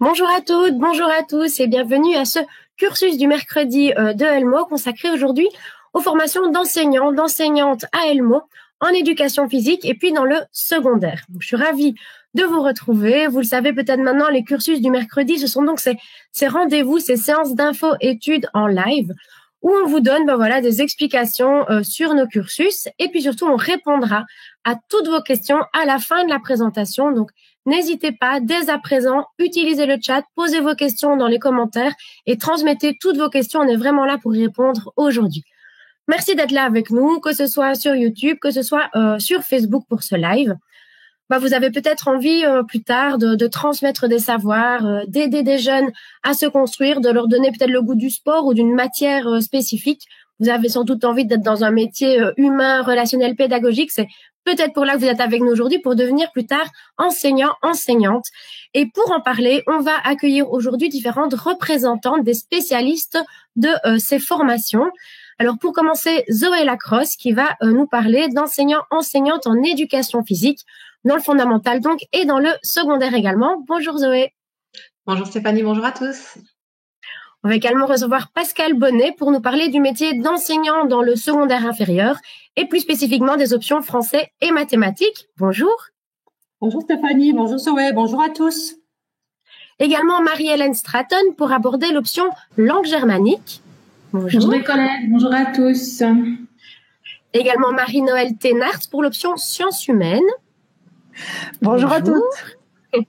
Bonjour à toutes, bonjour à tous et bienvenue à ce cursus du mercredi de Elmo consacré aujourd'hui aux formations d'enseignants, d'enseignantes à Elmo en éducation physique et puis dans le secondaire. Donc, je suis ravie de vous retrouver. Vous le savez peut-être maintenant, les cursus du mercredi, ce sont donc ces rendez-vous, ces séances d'info-études en live où on vous donne des explications sur nos cursus et puis surtout on répondra à toutes vos questions à la fin de la présentation. Donc n'hésitez pas dès à présent, utilisez le chat, posez vos questions dans les commentaires et transmettez toutes vos questions. On est vraiment là pour y répondre aujourd'hui. Merci d'être là avec nous, que ce soit sur YouTube, que ce soit sur Facebook pour ce live. Vous avez peut-être envie plus tard de transmettre des savoirs, d'aider des jeunes à se construire, de leur donner peut-être le goût du sport ou d'une matière spécifique. Vous avez sans doute envie d'être dans un métier humain, relationnel, pédagogique. C'est peut-être pour là que vous êtes avec nous aujourd'hui, pour devenir plus tard enseignant, enseignante. Et pour en parler, on va accueillir aujourd'hui différentes représentantes des spécialistes de ces formations. Alors pour commencer, Zoé Lacrosse qui va nous parler d'enseignants, enseignantes en éducation physique, dans le fondamental donc et dans le secondaire également. Bonjour Zoé. Bonjour Stéphanie, bonjour à tous. On va également recevoir Pascal Bonnet pour nous parler du métier d'enseignant dans le secondaire inférieur et plus spécifiquement des options français et mathématiques. Bonjour. Bonjour Stéphanie, bonjour Zoé, bonjour à tous. Également Marie-Hélène Stratton pour aborder l'option langue germanique. Bonjour mes collègues, bonjour à tous. Également Marie-Noëlle Thénart pour l'option sciences humaines. Bonjour à toutes.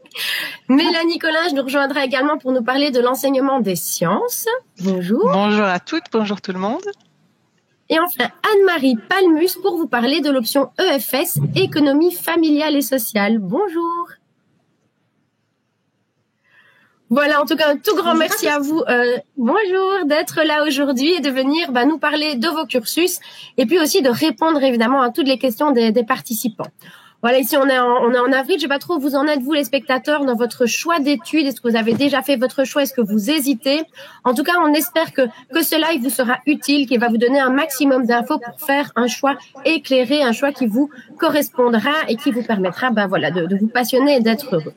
Mélanie Collin nous rejoindra également pour nous parler de l'enseignement des sciences. Bonjour. Bonjour à toutes, bonjour tout le monde. Et enfin Anne-Marie Palmus pour vous parler de l'option EFS, économie familiale et sociale. Bonjour. Voilà, en tout cas, un tout grand merci à vous. Bonjour, d'être là aujourd'hui et de venir nous parler de vos cursus et puis aussi de répondre évidemment à toutes les questions des participants. Voilà, ici on est en avril. Je sais pas trop où vous en êtes, vous les spectateurs, dans votre choix d'études. Est-ce que vous avez déjà fait votre choix? Est-ce que vous hésitez? En tout cas, on espère que ce live vous sera utile, qu'il va vous donner un maximum d'infos pour faire un choix éclairé, un choix qui vous correspondra et qui vous permettra de vous passionner et d'être heureux.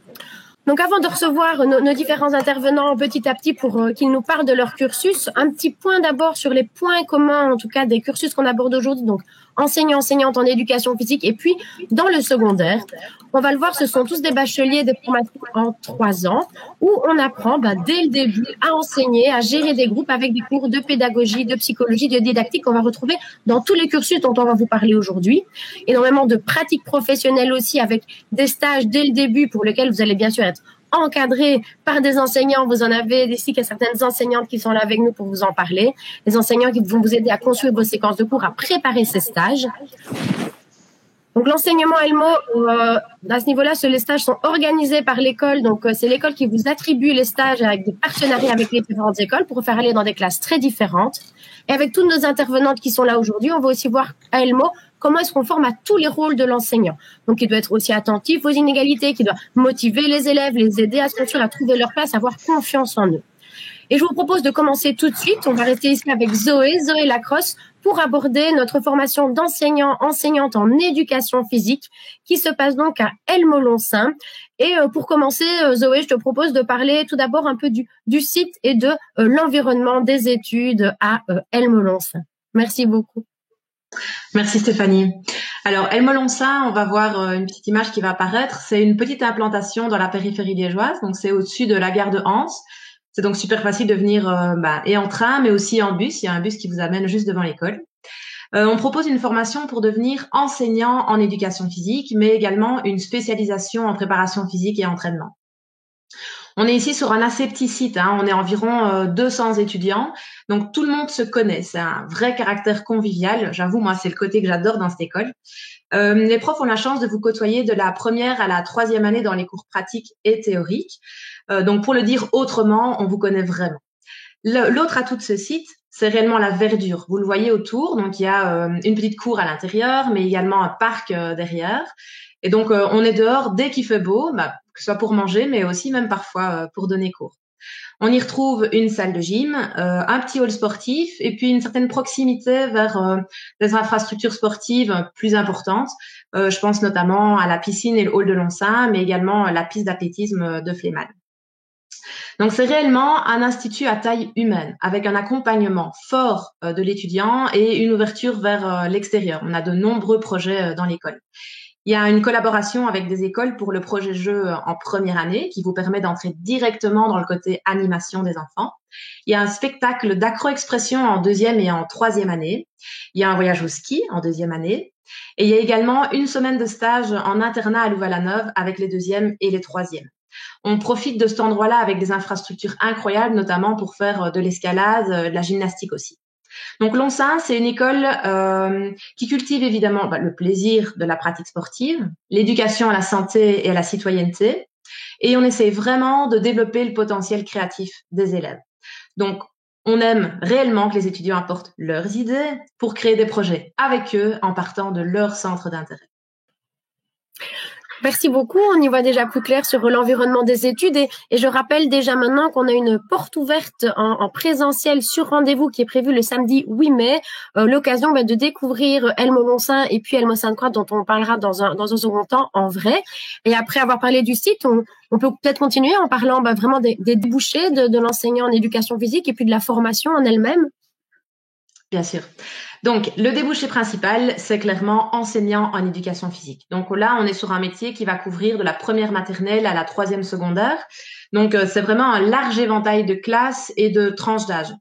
Donc avant de recevoir nos différents intervenants petit à petit pour qu'ils nous parlent de leur cursus, un petit point d'abord sur les points communs en tout cas des cursus qu'on aborde aujourd'hui, donc enseignants, enseignantes en éducation physique et puis dans le secondaire. On va le voir, ce sont tous des bacheliers, des formations en 3 ans où on apprend dès le début à enseigner, à gérer des groupes avec des cours de pédagogie, de psychologie, de didactique qu'on va retrouver dans tous les cursus dont on va vous parler aujourd'hui. Énormément de pratiques professionnelles aussi avec des stages dès le début pour lesquels vous allez bien sûr être encadré par des enseignants. Vous en avez ici qu'il y a certaines enseignantes qui sont là avec nous pour vous en parler. Les enseignants qui vont vous aider à construire vos séquences de cours, à préparer ces stages. Donc l'enseignement Elmo, à ce niveau-là, les stages sont organisés par l'école. Donc c'est l'école qui vous attribue les stages avec des partenariats avec les différentes écoles pour vous faire aller dans des classes très différentes. Et avec toutes nos intervenantes qui sont là aujourd'hui, on va aussi voir à Elmo comment est-ce qu'on forme à tous les rôles de l'enseignant. Donc il doit être aussi attentif aux inégalités, qui doit motiver les élèves, les aider à se construire, à trouver leur place, à avoir confiance en eux. Et je vous propose de commencer tout de suite. On va rester ici avec Zoé Lacrosse pour aborder notre formation d'enseignant, enseignante en éducation physique qui se passe donc à Elmo-Lonsin. Et pour commencer, Zoé, je te propose de parler tout d'abord un peu du site et de l'environnement des études à Elmo-Lonsin. Merci beaucoup. Merci Stéphanie. Alors Elmo-Lonsin, on va voir une petite image qui va apparaître. C'est une petite implantation dans la périphérie liégeoise, donc c'est au-dessus de la gare de Anse. C'est donc super facile de venir et en train, mais aussi en bus. Il y a un bus qui vous amène juste devant l'école. On propose une formation pour devenir enseignant en éducation physique, mais également une spécialisation en préparation physique et entraînement. On est ici sur un assez petit site, on est environ 200 étudiants, donc tout le monde se connaît. C'est un vrai caractère convivial. J'avoue, moi, c'est le côté que j'adore dans cette école. Les profs ont la chance de vous côtoyer de la première à la 3e année dans les cours pratiques et théoriques. Donc, pour le dire autrement, on vous connaît vraiment. L'autre atout de ce site, c'est réellement la verdure. Vous le voyez autour, donc il y a une petite cour à l'intérieur, mais également un parc derrière. Et donc, on est dehors dès qu'il fait beau, que ce soit pour manger, mais aussi même parfois pour donner cours. On y retrouve une salle de gym, un petit hall sportif et puis une certaine proximité vers des infrastructures sportives plus importantes. Je pense notamment à la piscine et le hall de Lonsin, mais également la piste d'athlétisme de Flémal. Donc c'est réellement un institut à taille humaine, avec un accompagnement fort de l'étudiant et une ouverture vers l'extérieur. On a de nombreux projets dans l'école. Il y a une collaboration avec des écoles pour le projet jeu en première année qui vous permet d'entrer directement dans le côté animation des enfants. Il y a un spectacle d'accro-expression en deuxième et en troisième année. Il y a un voyage au ski en deuxième année. Et il y a également une semaine de stage en internat à Louvain-la-Neuve avec les deuxièmes et les troisièmes. On profite de cet endroit-là avec des infrastructures incroyables, notamment pour faire de l'escalade, de la gymnastique aussi. Donc Lonsin, c'est une école qui cultive évidemment le plaisir de la pratique sportive, l'éducation à la santé et à la citoyenneté, et on essaie vraiment de développer le potentiel créatif des élèves. Donc on aime réellement que les étudiants apportent leurs idées pour créer des projets avec eux en partant de leur centre d'intérêt. Merci beaucoup. On y voit déjà plus clair sur l'environnement des études et je rappelle déjà maintenant qu'on a une porte ouverte en présentiel sur rendez-vous qui est prévue le samedi 8 mai. L'occasion de découvrir Elmo-Lonsin et puis Elmo-Sainte-Croix dont on parlera dans un second temps en vrai. Et après avoir parlé du site, on peut peut-être continuer en parlant vraiment des débouchés de l'enseignant en éducation physique et puis de la formation en elle-même. Bien sûr. Donc, le débouché principal, c'est clairement enseignant en éducation physique. Donc là, on est sur un métier qui va couvrir de la première maternelle à la troisième secondaire. Donc, c'est vraiment un large éventail de classes et de tranches d'âge.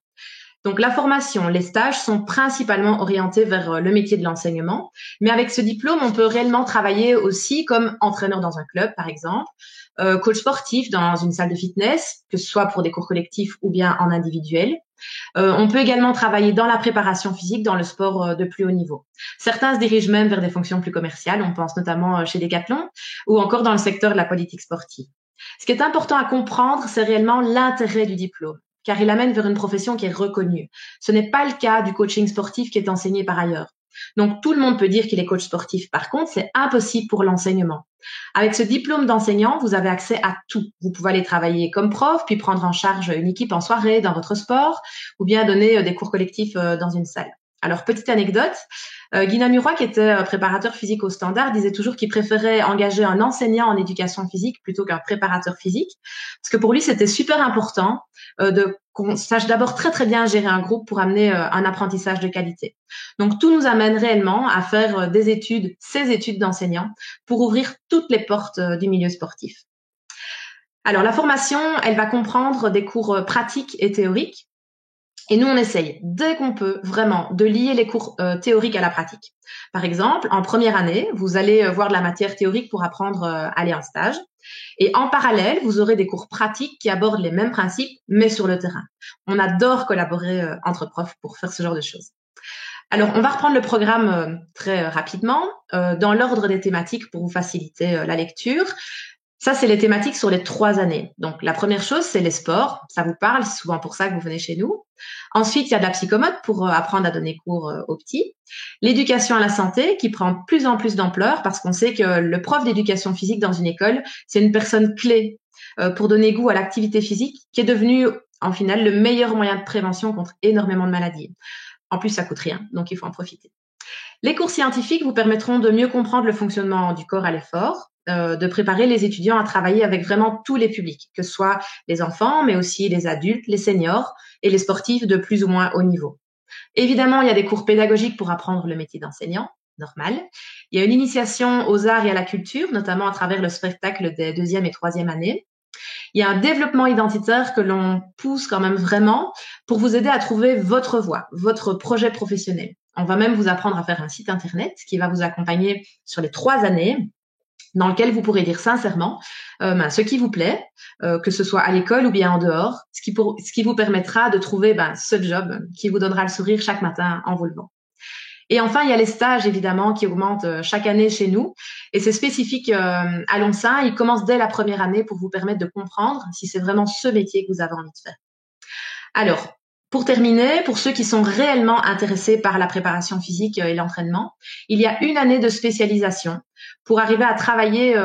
Donc, la formation, les stages sont principalement orientés vers le métier de l'enseignement. Mais avec ce diplôme, on peut réellement travailler aussi comme entraîneur dans un club, par exemple, coach sportif dans une salle de fitness, que ce soit pour des cours collectifs ou bien en individuel. On peut également travailler dans la préparation physique, dans le sport de plus haut niveau. Certains se dirigent même vers des fonctions plus commerciales, on pense notamment chez Decathlon, ou encore dans le secteur de la politique sportive. Ce qui est important à comprendre, c'est réellement l'intérêt du diplôme, car il amène vers une profession qui est reconnue. Ce n'est pas le cas du coaching sportif qui est enseigné par ailleurs. Donc, tout le monde peut dire qu'il est coach sportif. Par contre, c'est impossible pour l'enseignement. Avec ce diplôme d'enseignant, vous avez accès à tout. Vous pouvez aller travailler comme prof, puis prendre en charge une équipe en soirée dans votre sport, ou bien donner des cours collectifs dans une salle. Alors, petite anecdote, Guy Namuroy, qui était préparateur physique au Standard, disait toujours qu'il préférait engager un enseignant en éducation physique plutôt qu'un préparateur physique, parce que pour lui, c'était super important qu'on sache d'abord très très bien gérer un groupe pour amener un apprentissage de qualité. Donc, tout nous amène réellement à faire ces études d'enseignant pour ouvrir toutes les portes du milieu sportif. Alors, la formation, elle va comprendre des cours pratiques et théoriques. Et nous, on essaye, dès qu'on peut, vraiment, de lier les cours théoriques à la pratique. Par exemple, en première année, vous allez voir de la matière théorique pour apprendre à aller en stage. Et en parallèle, vous aurez des cours pratiques qui abordent les mêmes principes, mais sur le terrain. On adore collaborer entre profs pour faire ce genre de choses. Alors, on va reprendre le programme très rapidement, dans l'ordre des thématiques pour vous faciliter la lecture. Ça, c'est les thématiques sur les 3 années. Donc, la première chose, c'est les sports. Ça vous parle, c'est souvent pour ça que vous venez chez nous. Ensuite, il y a de la psychomote pour apprendre à donner cours aux petits. L'éducation à la santé qui prend de plus en plus d'ampleur parce qu'on sait que le prof d'éducation physique dans une école, c'est une personne clé pour donner goût à l'activité physique qui est devenue, en final, le meilleur moyen de prévention contre énormément de maladies. En plus, ça coûte rien, donc il faut en profiter. Les cours scientifiques vous permettront de mieux comprendre le fonctionnement du corps à l'effort, de préparer les étudiants à travailler avec vraiment tous les publics, que ce soit les enfants, mais aussi les adultes, les seniors et les sportifs de plus ou moins haut niveau. Évidemment, il y a des cours pédagogiques pour apprendre le métier d'enseignant, normal. Il y a une initiation aux arts et à la culture, notamment à travers le spectacle des 2e et 3e années. Il y a un développement identitaire que l'on pousse quand même vraiment pour vous aider à trouver votre voie, votre projet professionnel. On va même vous apprendre à faire un site internet qui va vous accompagner sur les 3 années, dans lequel vous pourrez dire sincèrement ce qui vous plaît, que ce soit à l'école ou bien en dehors, ce qui vous permettra de trouver ce job qui vous donnera le sourire chaque matin en vous levant. Et enfin, il y a les stages, évidemment, qui augmentent chaque année chez nous. Et c'est spécifique à Lonsin. Ils commencent dès la première année pour vous permettre de comprendre si c'est vraiment ce métier que vous avez envie de faire. Alors, Pour terminer, pour ceux qui sont réellement intéressés par la préparation physique et l'entraînement, il y a 1 année de spécialisation pour arriver à travailler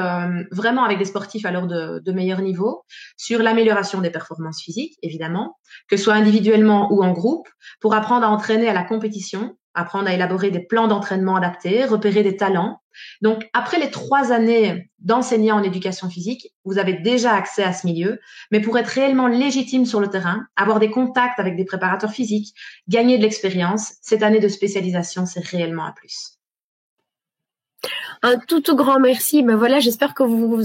vraiment avec des sportifs alors de meilleur niveau sur l'amélioration des performances physiques, évidemment, que ce soit individuellement ou en groupe, pour apprendre à entraîner à la compétition, apprendre à élaborer des plans d'entraînement adaptés, repérer des talents. Donc, après les 3 années d'enseignant en éducation physique, vous avez déjà accès à ce milieu, mais pour être réellement légitime sur le terrain, avoir des contacts avec des préparateurs physiques, gagner de l'expérience, cette année de spécialisation, c'est réellement un plus. Un tout grand merci. Ben voilà, j'espère que vous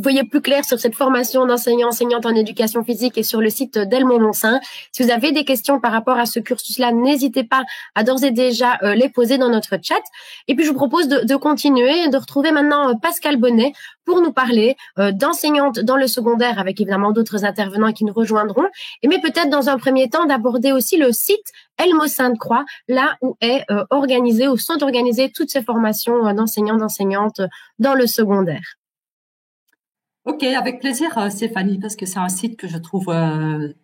voyez plus clair sur cette formation d'enseignante en éducation physique et sur le site d'Elmont-Lonsin. Si vous avez des questions par rapport à ce cursus-là, n'hésitez pas à d'ores et déjà les poser dans notre chat. Et puis je vous propose de continuer, de retrouver maintenant Pascal Bonnet pour nous parler d'enseignante dans le secondaire, avec évidemment d'autres intervenants qui nous rejoindront. Mais peut-être dans un premier temps d'aborder aussi le site Elmo Sainte-Croix, là où sont organisées toutes ces formations d'enseignantes dans le secondaire. Ok, avec plaisir Stéphanie, parce que c'est un site que je trouve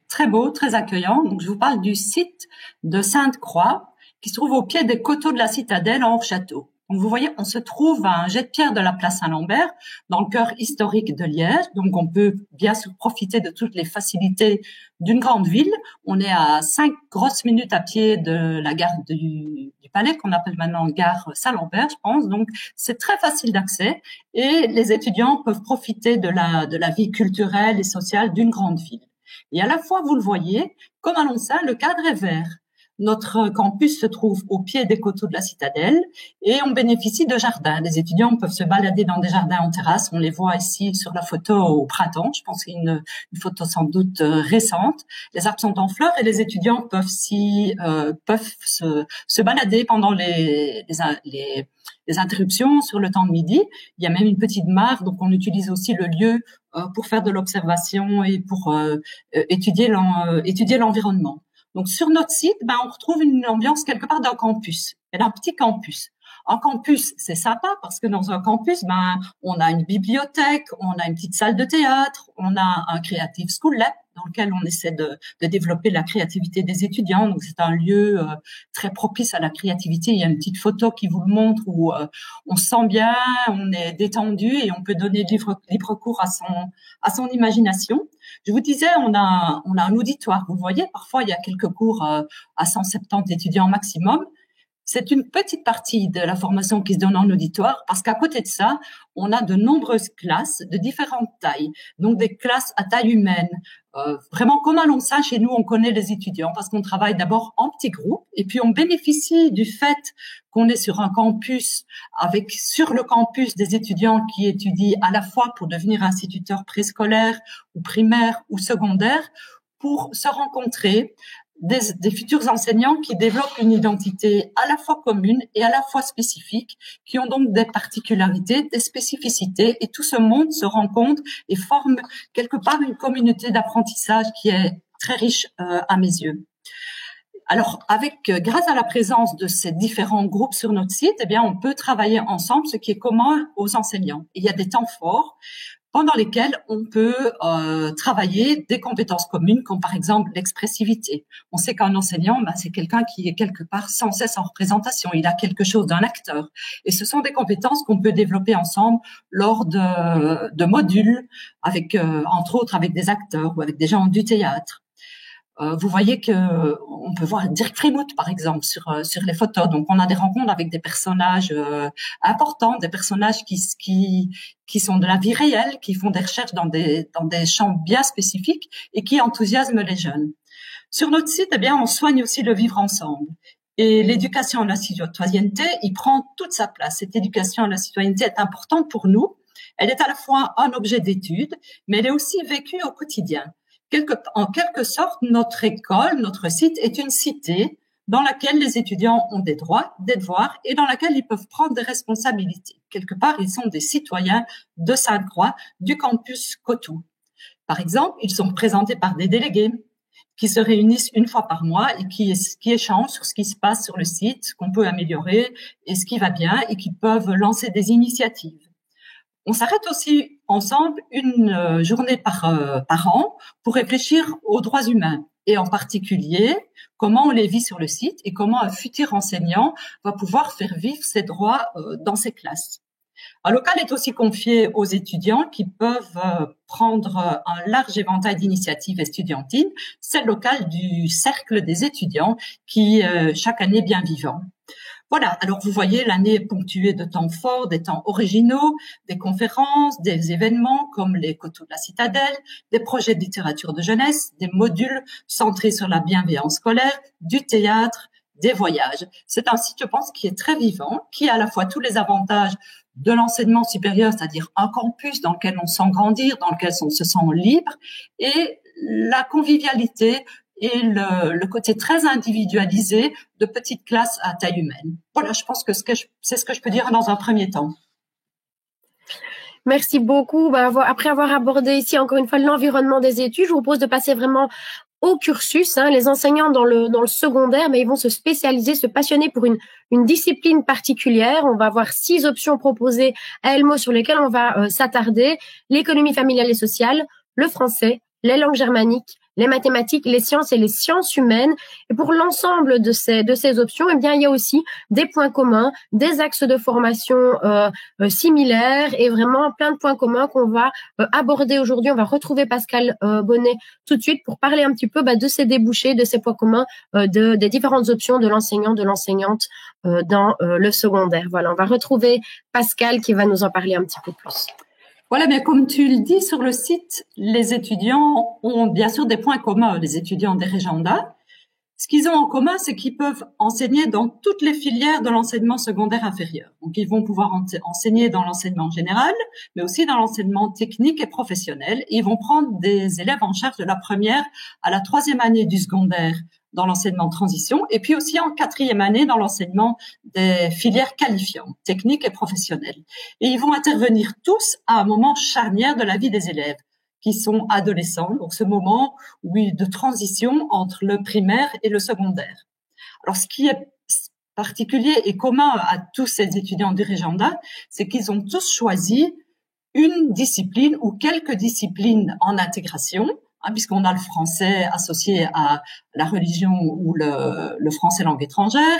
très beau, très accueillant. Donc je vous parle du site de Sainte-Croix, qui se trouve au pied des coteaux de la citadelle en Hors-Château. Donc vous voyez, on se trouve à un jet de pierre de la place Saint-Lambert, dans le cœur historique de Liège. Donc on peut bien profiter de toutes les facilités d'une grande ville. On est à 5 grosses minutes à pied de la gare du Palais, qu'on appelle maintenant gare Saint-Lambert, je pense. Donc c'est très facile d'accès et les étudiants peuvent profiter de la vie culturelle et sociale d'une grande ville. Et à la fois, vous le voyez, comme à Lonsin, le cadre est vert. Notre campus se trouve au pied des coteaux de la citadelle et on bénéficie de jardins. Les étudiants peuvent se balader dans des jardins en terrasse. On les voit ici sur la photo au printemps. Je pense qu'il y a une photo sans doute récente. Les arbres sont en fleurs et les étudiants peuvent se balader pendant les interruptions sur le temps de midi. Il y a même une petite mare, donc on utilise aussi le lieu pour faire de l'observation et pour étudier l'environnement. Donc sur notre site, on retrouve une ambiance quelque part d'un campus, d'un petit campus. Un campus, c'est sympa parce que dans un campus, on a une bibliothèque, on a une petite salle de théâtre, on a un Creative School Lab dans lequel on essaie de développer la créativité des étudiants. Donc c'est un lieu très propice à la créativité. Il y a une petite photo qui vous le montre où on se sent bien, on est détendu et on peut donner libre cours à son imagination. Je vous disais, on a un auditoire. Vous voyez, parfois il y a quelques cours à 170 étudiants maximum. C'est une petite partie de la formation qui se donne en auditoire parce qu'à côté de ça, on a de nombreuses classes de différentes tailles. Donc des classes à taille humaine. Vraiment comme à Lonsin, chez nous, on connaît les étudiants parce qu'on travaille d'abord en petits groupes et puis on bénéficie du fait qu'on est sur un campus avec sur le campus des étudiants qui étudient à la fois pour devenir instituteurs préscolaires ou primaires ou secondaires pour se rencontrer. Des futurs enseignants qui développent une identité à la fois commune et à la fois spécifique, qui ont donc des particularités, des spécificités, et tout ce monde se rencontre et forme quelque part une communauté d'apprentissage qui est très riche à mes yeux. Alors, grâce à la présence de ces différents groupes sur notre site, on peut travailler ensemble, ce qui est commun aux enseignants. Il y a des temps forts pendant lesquels on peut travailler des compétences communes, comme par exemple l'expressivité. On sait qu'un enseignant, c'est quelqu'un qui est quelque part sans cesse en représentation. Il a quelque chose d'un acteur. Et ce sont des compétences qu'on peut développer ensemble lors de modules, avec entre autres avec des acteurs ou avec des gens du théâtre. Vous voyez que on peut voir Dirk Frémouth, par exemple, sur les photos. Donc, on a des rencontres avec des personnages importants, des personnages qui sont de la vie réelle, qui font des recherches dans des champs bien spécifiques et qui enthousiasment les jeunes. Sur notre site, on soigne aussi le vivre ensemble. Et l'éducation à la citoyenneté, il prend toute sa place. Cette éducation à la citoyenneté est importante pour nous. Elle est à la fois un objet d'étude, mais elle est aussi vécue au quotidien. En quelque sorte, notre école, notre site est une cité dans laquelle les étudiants ont des droits, des devoirs et dans laquelle ils peuvent prendre des responsabilités. Quelque part, ils sont des citoyens de Sainte-Croix, du campus Cotou. Par exemple, ils sont représentés par des délégués qui se réunissent une fois par mois et qui échangent sur ce qui se passe sur le site, ce qu'on peut améliorer et ce qui va bien et qui peuvent lancer des initiatives. On s'arrête aussi ensemble une journée par an pour réfléchir aux droits humains et en particulier comment on les vit sur le site et comment un futur enseignant va pouvoir faire vivre ses droits dans ses classes. Un local est aussi confié aux étudiants qui peuvent prendre un large éventail d'initiatives estudiantines. C'est le local du cercle des étudiants qui, chaque année, est bien vivant. Voilà, alors vous voyez, l'année est ponctuée de temps forts, des temps originaux, des conférences, des événements comme les Coteaux de la Citadelle, des projets de littérature de jeunesse, des modules centrés sur la bienveillance scolaire, du théâtre, des voyages. C'est un site, je pense, qui est très vivant, qui a à la fois tous les avantages de l'enseignement supérieur, c'est-à-dire un campus dans lequel on sent grandir, dans lequel on se sent libre, et la convivialité et le côté très individualisé de petites classes à taille humaine. Voilà, je pense que c'est ce que je peux dire dans un premier temps. Merci beaucoup. Après avoir abordé ici encore une fois l'environnement des études, je vous propose de passer vraiment au cursus. Les enseignants dans le secondaire, mais ils vont se spécialiser, se passionner pour une discipline particulière. On va avoir 6 options proposées à Elmo sur lesquelles on va s'attarder. L'économie familiale et sociale, le français, les langues germaniques, les mathématiques, les sciences et les sciences humaines. Et pour l'ensemble de ces options, eh bien, il y a aussi des points communs, des axes de formation similaires et vraiment plein de points communs qu'on va aborder aujourd'hui. On va retrouver Pascal Bonnet tout de suite pour parler un petit peu de ces débouchés, de ces points communs, des différentes options de l'enseignant, de l'enseignante dans le secondaire. Voilà, on va retrouver Pascal qui va nous en parler un petit peu plus. Voilà, mais comme tu le dis sur le site, les étudiants ont bien sûr des points communs, les étudiants des Régenda. Ce qu'ils ont en commun, c'est qu'ils peuvent enseigner dans toutes les filières de l'enseignement secondaire inférieur. Donc, ils vont pouvoir enseigner dans l'enseignement général, mais aussi dans l'enseignement technique et professionnel. Ils vont prendre des élèves en charge de la première à la 3e année du secondaire dans l'enseignement de transition, et puis aussi en 4e année dans l'enseignement des filières qualifiantes, techniques et professionnelles. Et ils vont intervenir tous à un moment charnière de la vie des élèves, qui sont adolescents, donc ce moment, oui, de transition entre le primaire et le secondaire. Alors, ce qui est particulier et commun à tous ces étudiants du Régenda, c'est qu'ils ont tous choisi une discipline ou quelques disciplines en intégration, puisqu'on a le français associé à la religion ou le français langue étrangère,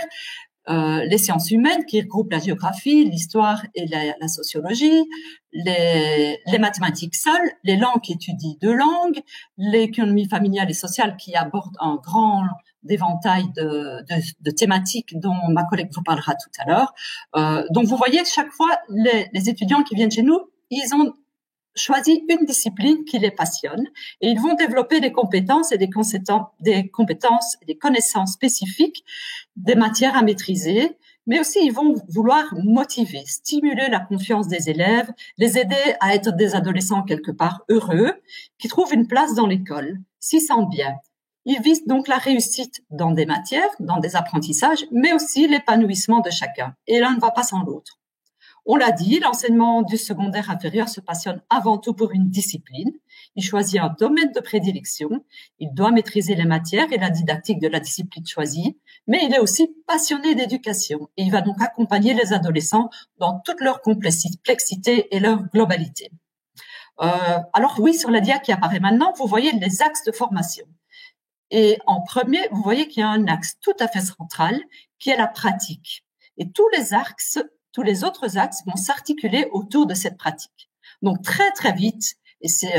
les sciences humaines qui regroupent la géographie, l'histoire et la sociologie, les mathématiques seules, les langues qui étudient 2 langues, l'économie familiale et sociale qui aborde un grand éventail de thématiques dont ma collègue vous parlera tout à l'heure. Donc vous voyez, chaque fois, les étudiants qui viennent chez nous, ils ont choisi une discipline qui les passionne et ils vont développer des compétences et des connaissances spécifiques, des matières à maîtriser, mais aussi ils vont vouloir motiver, stimuler la confiance des élèves, les aider à être des adolescents quelque part heureux, qui trouvent une place dans l'école, s'y sentent bien. Ils visent donc la réussite dans des matières, dans des apprentissages, mais aussi l'épanouissement de chacun. Et l'un ne va pas sans l'autre. On l'a dit, l'enseignement du secondaire inférieur se passionne avant tout pour une discipline. Il choisit un domaine de prédilection. Il doit maîtriser les matières et la didactique de la discipline choisie, mais il est aussi passionné d'éducation et il va donc accompagner les adolescents dans toute leur complexité et leur globalité. Alors oui, sur la dia qui apparaît maintenant, vous voyez les axes de formation. Et en premier, vous voyez qu'il y a un axe tout à fait central qui est la pratique. Et tous les autres axes vont s'articuler autour de cette pratique. Donc très très vite, et c'est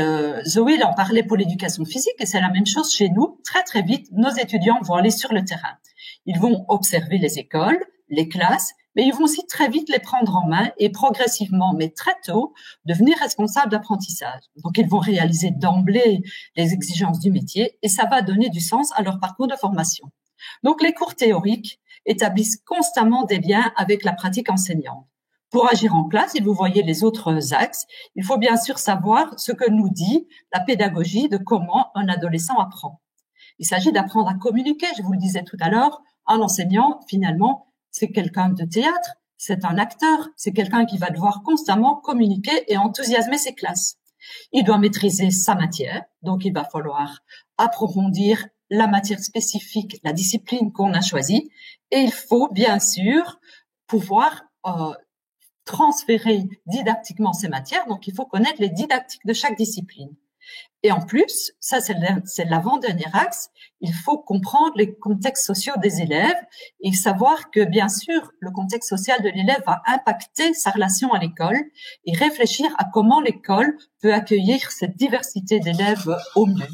Zoé en parlait pour l'éducation physique et c'est la même chose chez nous, très très vite, nos étudiants vont aller sur le terrain. Ils vont observer les écoles, les classes, mais ils vont aussi très vite les prendre en main et progressivement, mais très tôt, devenir responsables d'apprentissage. Donc ils vont réaliser d'emblée les exigences du métier et ça va donner du sens à leur parcours de formation. Donc les cours théoriques établissent constamment des liens avec la pratique enseignante. Pour agir en classe, et vous voyez les autres axes, il faut bien sûr savoir ce que nous dit la pédagogie de comment un adolescent apprend. Il s'agit d'apprendre à communiquer, je vous le disais tout à l'heure, un enseignant, finalement, c'est quelqu'un de théâtre, c'est un acteur, c'est quelqu'un qui va devoir constamment communiquer et enthousiasmer ses classes. Il doit maîtriser sa matière, donc il va falloir approfondir la matière spécifique, la discipline qu'on a choisie, et il faut bien sûr pouvoir transférer didactiquement ces matières, donc il faut connaître les didactiques de chaque discipline. Et en plus, ça c'est l'avant-dernier axe, il faut comprendre les contextes sociaux des élèves et savoir que bien sûr, le contexte social de l'élève va impacter sa relation à l'école et réfléchir à comment l'école peut accueillir cette diversité d'élèves au mieux.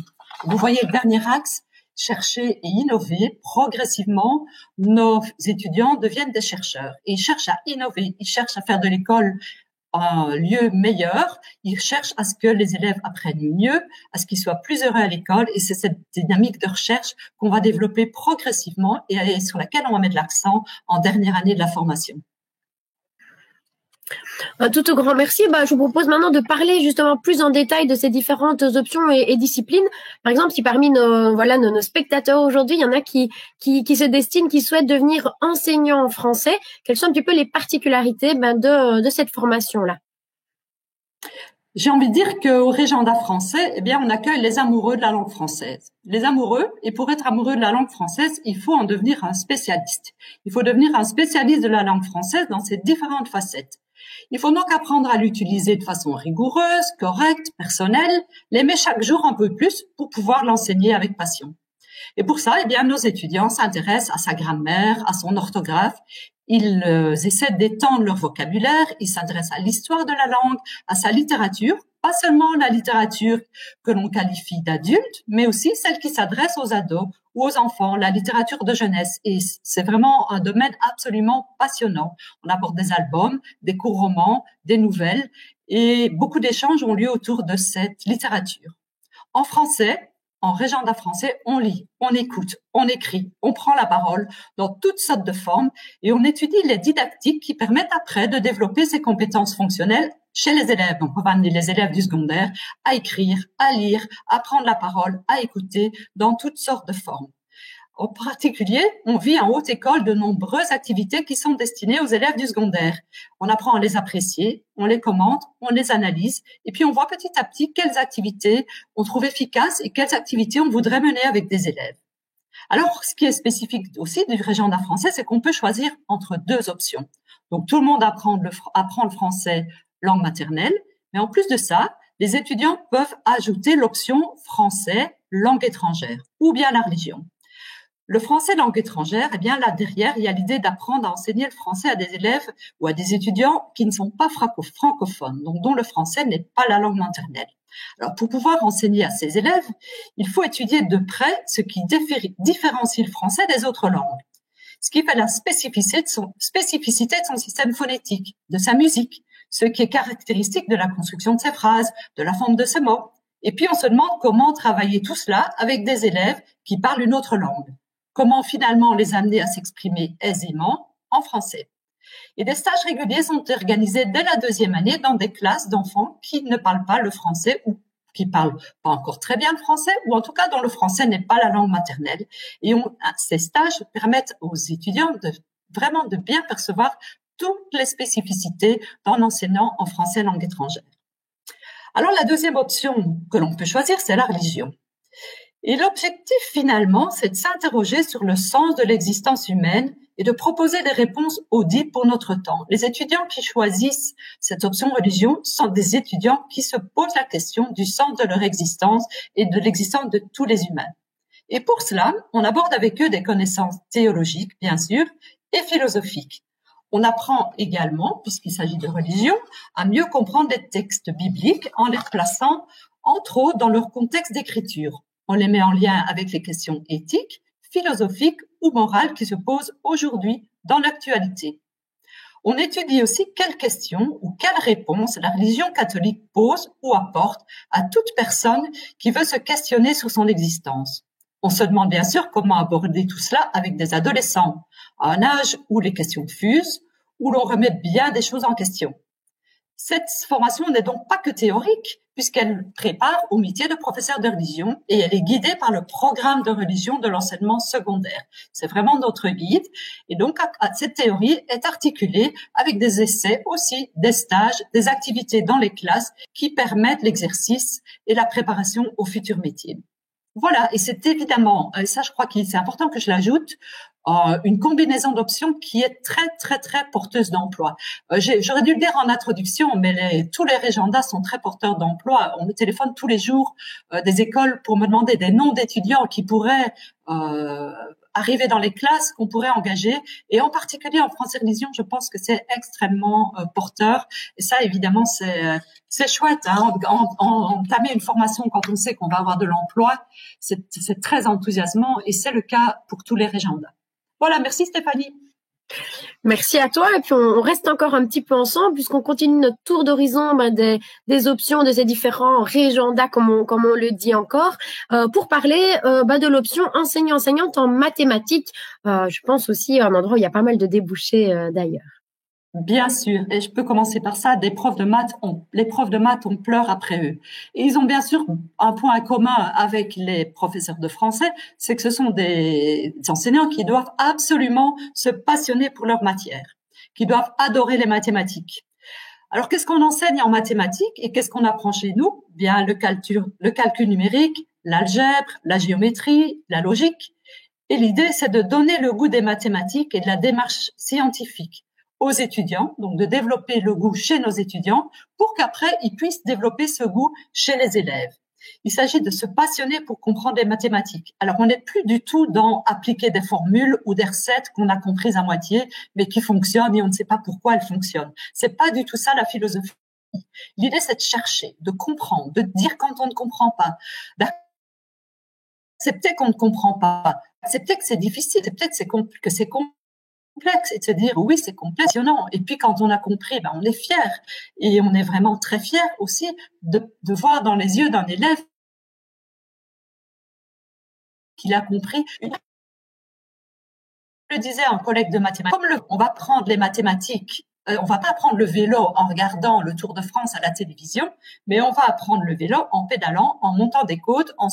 Vous voyez le dernier axe, chercher et innover. Progressivement, nos étudiants deviennent des chercheurs et ils cherchent à innover, ils cherchent à faire de l'école un lieu meilleur, ils cherchent à ce que les élèves apprennent mieux, à ce qu'ils soient plus heureux à l'école, et c'est cette dynamique de recherche qu'on va développer progressivement et sur laquelle on va mettre l'accent en dernière année de la formation. Un tout grand merci. Je vous propose maintenant de parler justement plus en détail de ces différentes options et disciplines. Par exemple, si parmi nos spectateurs aujourd'hui, il y en a qui se destinent, qui souhaitent devenir enseignants en français, quelles sont un petit peu les particularités de cette formation-là? J'ai envie de dire qu'au Régenda français, on accueille les amoureux de la langue française. Les amoureux, et pour être amoureux de la langue française, il faut en devenir un spécialiste. Il faut devenir un spécialiste de la langue française dans ses différentes facettes. Il faut donc apprendre à l'utiliser de façon rigoureuse, correcte, personnelle, l'aimer chaque jour un peu plus pour pouvoir l'enseigner avec passion. Et pour ça, nos étudiants s'intéressent à sa grammaire, à son orthographe. Ils essaient d'étendre leur vocabulaire, ils s'intéressent à l'histoire de la langue, à sa littérature, pas seulement la littérature que l'on qualifie d'adulte, mais aussi celle qui s'adresse aux ados ou aux enfants, la littérature de jeunesse. Et c'est vraiment un domaine absolument passionnant. On aborde des albums, des courts romans, des nouvelles, et beaucoup d'échanges ont lieu autour de cette littérature. En français, en Régenda français, on lit, on écoute, on écrit, on prend la parole dans toutes sortes de formes et on étudie les didactiques qui permettent après de développer ces compétences fonctionnelles chez les élèves. Donc, on va amener les élèves du secondaire à écrire, à lire, à prendre la parole, à écouter dans toutes sortes de formes. En particulier, on vit en haute école de nombreuses activités qui sont destinées aux élèves du secondaire. On apprend à les apprécier, on les commente, on les analyse, et puis on voit petit à petit quelles activités on trouve efficaces et quelles activités on voudrait mener avec des élèves. Alors, ce qui est spécifique aussi du Régenda français, c'est qu'on peut choisir entre deux options. Donc, tout le monde apprend le français langue maternelle, mais en plus de ça, les étudiants peuvent ajouter l'option français langue étrangère ou bien la religion. Le français langue étrangère, là derrière, il y a l'idée d'apprendre à enseigner le français à des élèves ou à des étudiants qui ne sont pas francophones, donc dont le français n'est pas la langue maternelle. Alors, pour pouvoir enseigner à ces élèves, il faut étudier de près ce qui différencie le français des autres langues, ce qui fait la spécificité de son système phonétique, de sa musique, ce qui est caractéristique de la construction de ses phrases, de la forme de ses mots. Et puis, on se demande comment travailler tout cela avec des élèves qui parlent une autre langue. Comment finalement les amener à s'exprimer aisément en français. Et des stages réguliers sont organisés dès la deuxième année dans des classes d'enfants qui ne parlent pas le français ou qui parlent pas encore très bien le français ou en tout cas dont le français n'est pas la langue maternelle. Et ces stages permettent aux étudiants de bien percevoir toutes les spécificités d'un enseignant en français langue étrangère. Alors la deuxième option que l'on peut choisir, c'est la religion. Et l'objectif, finalement, c'est de s'interroger sur le sens de l'existence humaine et de proposer des réponses audibles pour notre temps. Les étudiants qui choisissent cette option religion sont des étudiants qui se posent la question du sens de leur existence et de l'existence de tous les humains. Et pour cela, on aborde avec eux des connaissances théologiques, bien sûr, et philosophiques. On apprend également, puisqu'il s'agit de religion, à mieux comprendre les textes bibliques en les replaçant, entre autres, dans leur contexte d'écriture. On les met en lien avec les questions éthiques, philosophiques ou morales qui se posent aujourd'hui dans l'actualité. On étudie aussi quelles questions ou quelles réponses la religion catholique pose ou apporte à toute personne qui veut se questionner sur son existence. On se demande bien sûr comment aborder tout cela avec des adolescents, à un âge où les questions fusent, où l'on remet bien des choses en question. Cette formation n'est donc pas que théorique, puisqu'elle prépare au métier de professeur de religion et elle est guidée par le programme de religion de l'enseignement secondaire. C'est vraiment notre guide. Et donc, cette théorie est articulée avec des essais aussi, des stages, des activités dans les classes qui permettent l'exercice et la préparation au futur métier. Voilà. Et c'est évidemment, et ça, je crois que c'est important que je l'ajoute, une combinaison d'options qui est très, très, très porteuse d'emploi. J'aurais dû le dire en introduction, mais tous les régendas sont très porteurs d'emploi. On me téléphone tous les jours des écoles pour me demander des noms d'étudiants qui pourraient arriver dans les classes, qu'on pourrait engager. Et en particulier en français religion, je pense que c'est extrêmement porteur. Et ça, évidemment, c'est chouette. Hein, entamer une formation quand on sait qu'on va avoir de l'emploi, c'est très enthousiasmant. Et c'est le cas pour tous les régendas. Voilà, merci Stéphanie. Merci à toi. Et puis on reste encore un petit peu ensemble puisqu'on continue notre tour d'horizon des options de ces différents régendas, comme on le dit encore, pour parler de l'option enseignante en mathématiques. Je pense aussi un endroit où il y a pas mal de débouchés d'ailleurs. Bien sûr, et je peux commencer par ça. Les profs de maths ont pleuré après eux. Et ils ont bien sûr un point commun avec les professeurs de français, c'est que ce sont des enseignants qui doivent absolument se passionner pour leur matière, qui doivent adorer les mathématiques. Alors, qu'est-ce qu'on enseigne en mathématiques et qu'est-ce qu'on apprend chez nous? Bien, le calcul numérique, l'algèbre, la géométrie, la logique. Et l'idée, c'est de donner le goût des mathématiques et de la démarche scientifique aux étudiants, donc de développer le goût chez nos étudiants pour qu'après, ils puissent développer ce goût chez les élèves. Il s'agit de se passionner pour comprendre les mathématiques. Alors, on n'est plus du tout dans appliquer des formules ou des recettes qu'on a comprises à moitié, mais qui fonctionnent et on ne sait pas pourquoi elles fonctionnent. C'est pas du tout ça la philosophie. L'idée, c'est de chercher, de comprendre, de dire quand on ne comprend pas, d'accepter qu'on ne comprend pas, accepter que c'est difficile, accepter que c'est complexe et de se dire oui, c'est passionnant. Et puis quand on a compris, on est fier et on est vraiment très fier aussi de voir dans les yeux d'un élève qu'il a compris. Je le disais à un collègue de mathématiques, on va prendre les mathématiques, on va pas apprendre le vélo en regardant le Tour de France à la télévision, mais on va apprendre le vélo en pédalant, en montant des côtes, en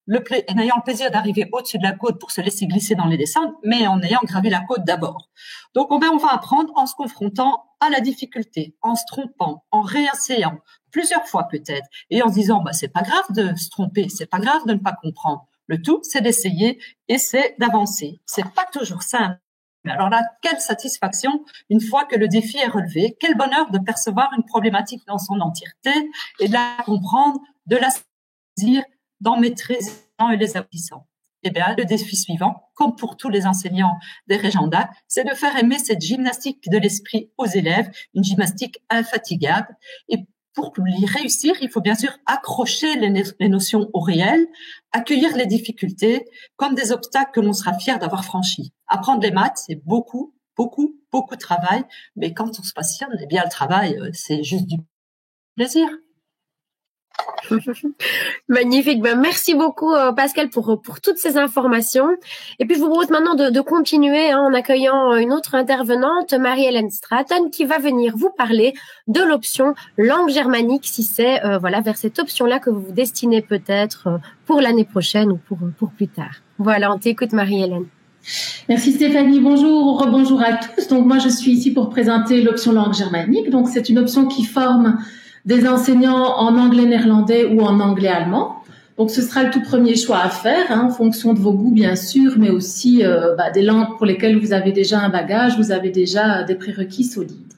ayant le plaisir d'arriver au-dessus de la côte pour se laisser glisser dans les descentes, mais en ayant gravi la côte d'abord. Donc, on va apprendre en se confrontant à la difficulté, en se trompant, en réessayant, plusieurs fois peut-être, et en se disant, c'est pas grave de se tromper, c'est pas grave de ne pas comprendre. Le tout, c'est d'essayer et c'est d'avancer. C'est pas toujours simple. Mais alors là, quelle satisfaction une fois que le défi est relevé, quel bonheur de percevoir une problématique dans son entièreté et de la comprendre, de la saisir, d'en maîtriser et les aboutissants. Eh bien, le défi suivant, comme pour tous les enseignants des régendas, c'est de faire aimer cette gymnastique de l'esprit aux élèves, une gymnastique infatigable. Et pour y réussir, il faut bien sûr accrocher les notions au réel, accueillir les difficultés comme des obstacles que l'on sera fier d'avoir franchis. Apprendre les maths, c'est beaucoup, beaucoup, beaucoup de travail, mais quand on se passionne, eh bien, le travail, c'est juste du plaisir. Magnifique. Merci beaucoup Pascal pour toutes ces informations. Et puis je vous propose maintenant de continuer en accueillant une autre intervenante, Marie-Hélène Stratton, qui va venir vous parler de l'option langue germanique, si c'est vers cette option-là que vous vous destinez peut-être pour l'année prochaine ou pour plus tard. Voilà, on t'écoute Marie-Hélène. Merci Stéphanie, bonjour, rebonjour à tous. Donc moi je suis ici pour présenter l'option langue germanique. Donc c'est une option qui forme des enseignants en anglais néerlandais ou en anglais allemand. Donc ce sera le tout premier choix à faire, en fonction de vos goûts bien sûr, mais aussi des langues pour lesquelles vous avez déjà un bagage, vous avez déjà des prérequis solides.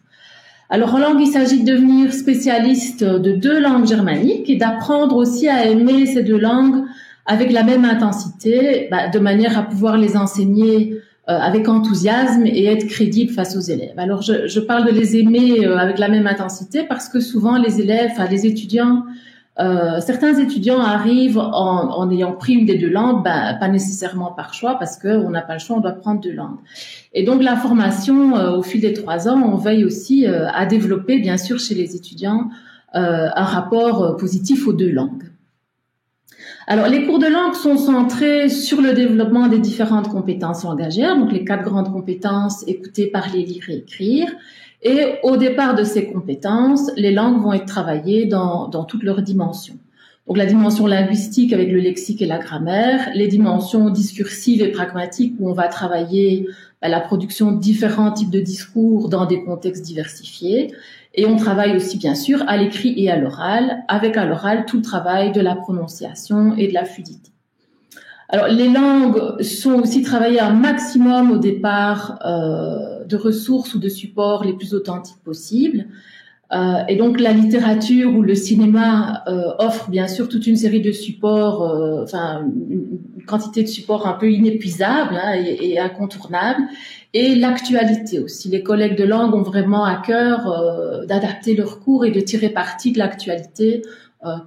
Alors en langue, il s'agit de devenir spécialiste de 2 langues germaniques et d'apprendre aussi à aimer ces 2 langues avec la même intensité, de manière à pouvoir les enseigner avec enthousiasme et être crédible face aux élèves. Alors, je parle de les aimer avec la même intensité parce que souvent les élèves, les étudiants, certains étudiants arrivent en ayant pris une des 2 langues, pas nécessairement par choix parce qu'on n'a pas le choix, on doit prendre 2 langues. Et donc la formation, au fil des 3 ans, on veille aussi à développer, bien sûr, chez les étudiants, un rapport positif aux 2 langues. Alors, les cours de langue sont centrés sur le développement des différentes compétences langagières, donc les 4 grandes compétences, écouter, parler, lire et écrire. Et au départ de ces compétences, les langues vont être travaillées dans toutes leurs dimensions. Donc, la dimension linguistique avec le lexique et la grammaire, les dimensions discursives et pragmatiques où on va travailler la production de différents types de discours dans des contextes diversifiés. Et on travaille aussi, bien sûr, à l'écrit et à l'oral, avec à l'oral tout le travail de la prononciation et de la fluidité. Alors, les langues sont aussi travaillées un maximum au départ de ressources ou de supports les plus authentiques possibles. Et donc, la littérature ou le cinéma offre bien sûr toute une série de supports, une quantité de supports un peu inépuisable et incontournable. Et l'actualité aussi. Les collègues de langue ont vraiment à cœur d'adapter leurs cours et de tirer parti de l'actualité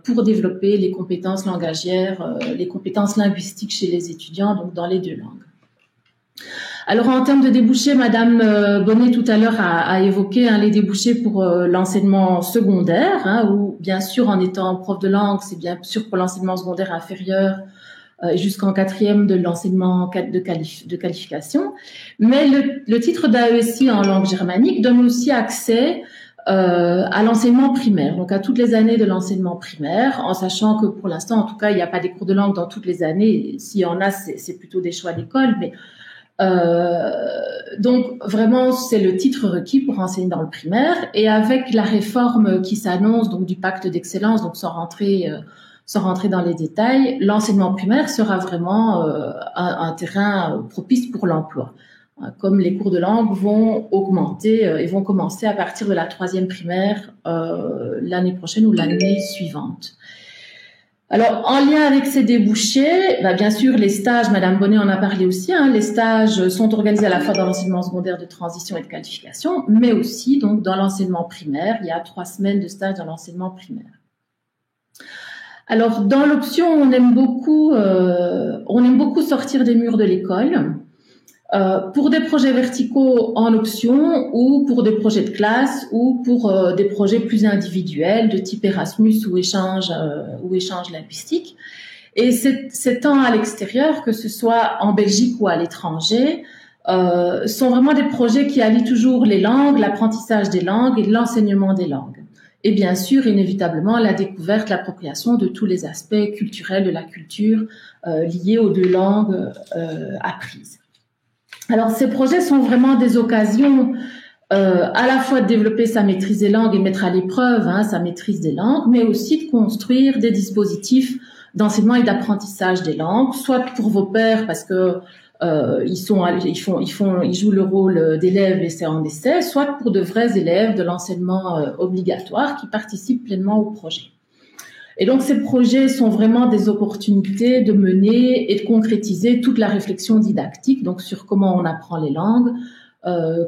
pour développer les compétences langagières, les compétences linguistiques chez les étudiants, donc dans les deux langues. Alors, en termes de débouchés, Madame Bonnet tout à l'heure a évoqué les débouchés pour l'enseignement secondaire, où bien sûr, en étant prof de langue, c'est bien sûr pour l'enseignement secondaire inférieur jusqu'en 4e de l'enseignement de qualification. Mais le titre d'AESI en langue germanique donne aussi accès à l'enseignement primaire, donc à toutes les années de l'enseignement primaire, en sachant que pour l'instant, en tout cas, il n'y a pas des cours de langue dans toutes les années. S'il y en a, c'est plutôt des choix d'école, mais donc vraiment, c'est le titre requis pour enseigner dans le primaire. Et avec la réforme qui s'annonce, donc du pacte d'excellence, donc sans rentrer dans les détails, l'enseignement primaire sera vraiment un terrain propice pour l'emploi. Comme les cours de langue vont augmenter et vont commencer à partir de la 3e primaire l'année prochaine ou l'année suivante. Alors, en lien avec ces débouchés, bien sûr, les stages, Madame Bonnet en a parlé aussi, les stages sont organisés à la fois dans l'enseignement secondaire de transition et de qualification, mais aussi donc dans l'enseignement primaire. Il y a 3 semaines de stage dans l'enseignement primaire. Alors, dans l'option, on aime beaucoup sortir des murs de l'école. Pour des projets verticaux en option ou pour des projets de classe ou pour des projets plus individuels de type Erasmus ou échange linguistique. Et ces temps à l'extérieur, que ce soit en Belgique ou à l'étranger, sont vraiment des projets qui allient toujours les langues, l'apprentissage des langues et l'enseignement des langues. Et bien sûr, inévitablement, la découverte, l'appropriation de tous les aspects culturels de la culture liés aux 2 langues apprises. Alors, ces projets sont vraiment des occasions à la fois de développer sa maîtrise des langues et mettre à l'épreuve sa maîtrise des langues, mais aussi de construire des dispositifs d'enseignement et d'apprentissage des langues, soit pour vos pairs parce que ils jouent le rôle d'élèves et c'est en essai, soit pour de vrais élèves de l'enseignement obligatoire qui participent pleinement au projet. Et donc, ces projets sont vraiment des opportunités de mener et de concrétiser toute la réflexion didactique, donc sur comment on apprend les langues,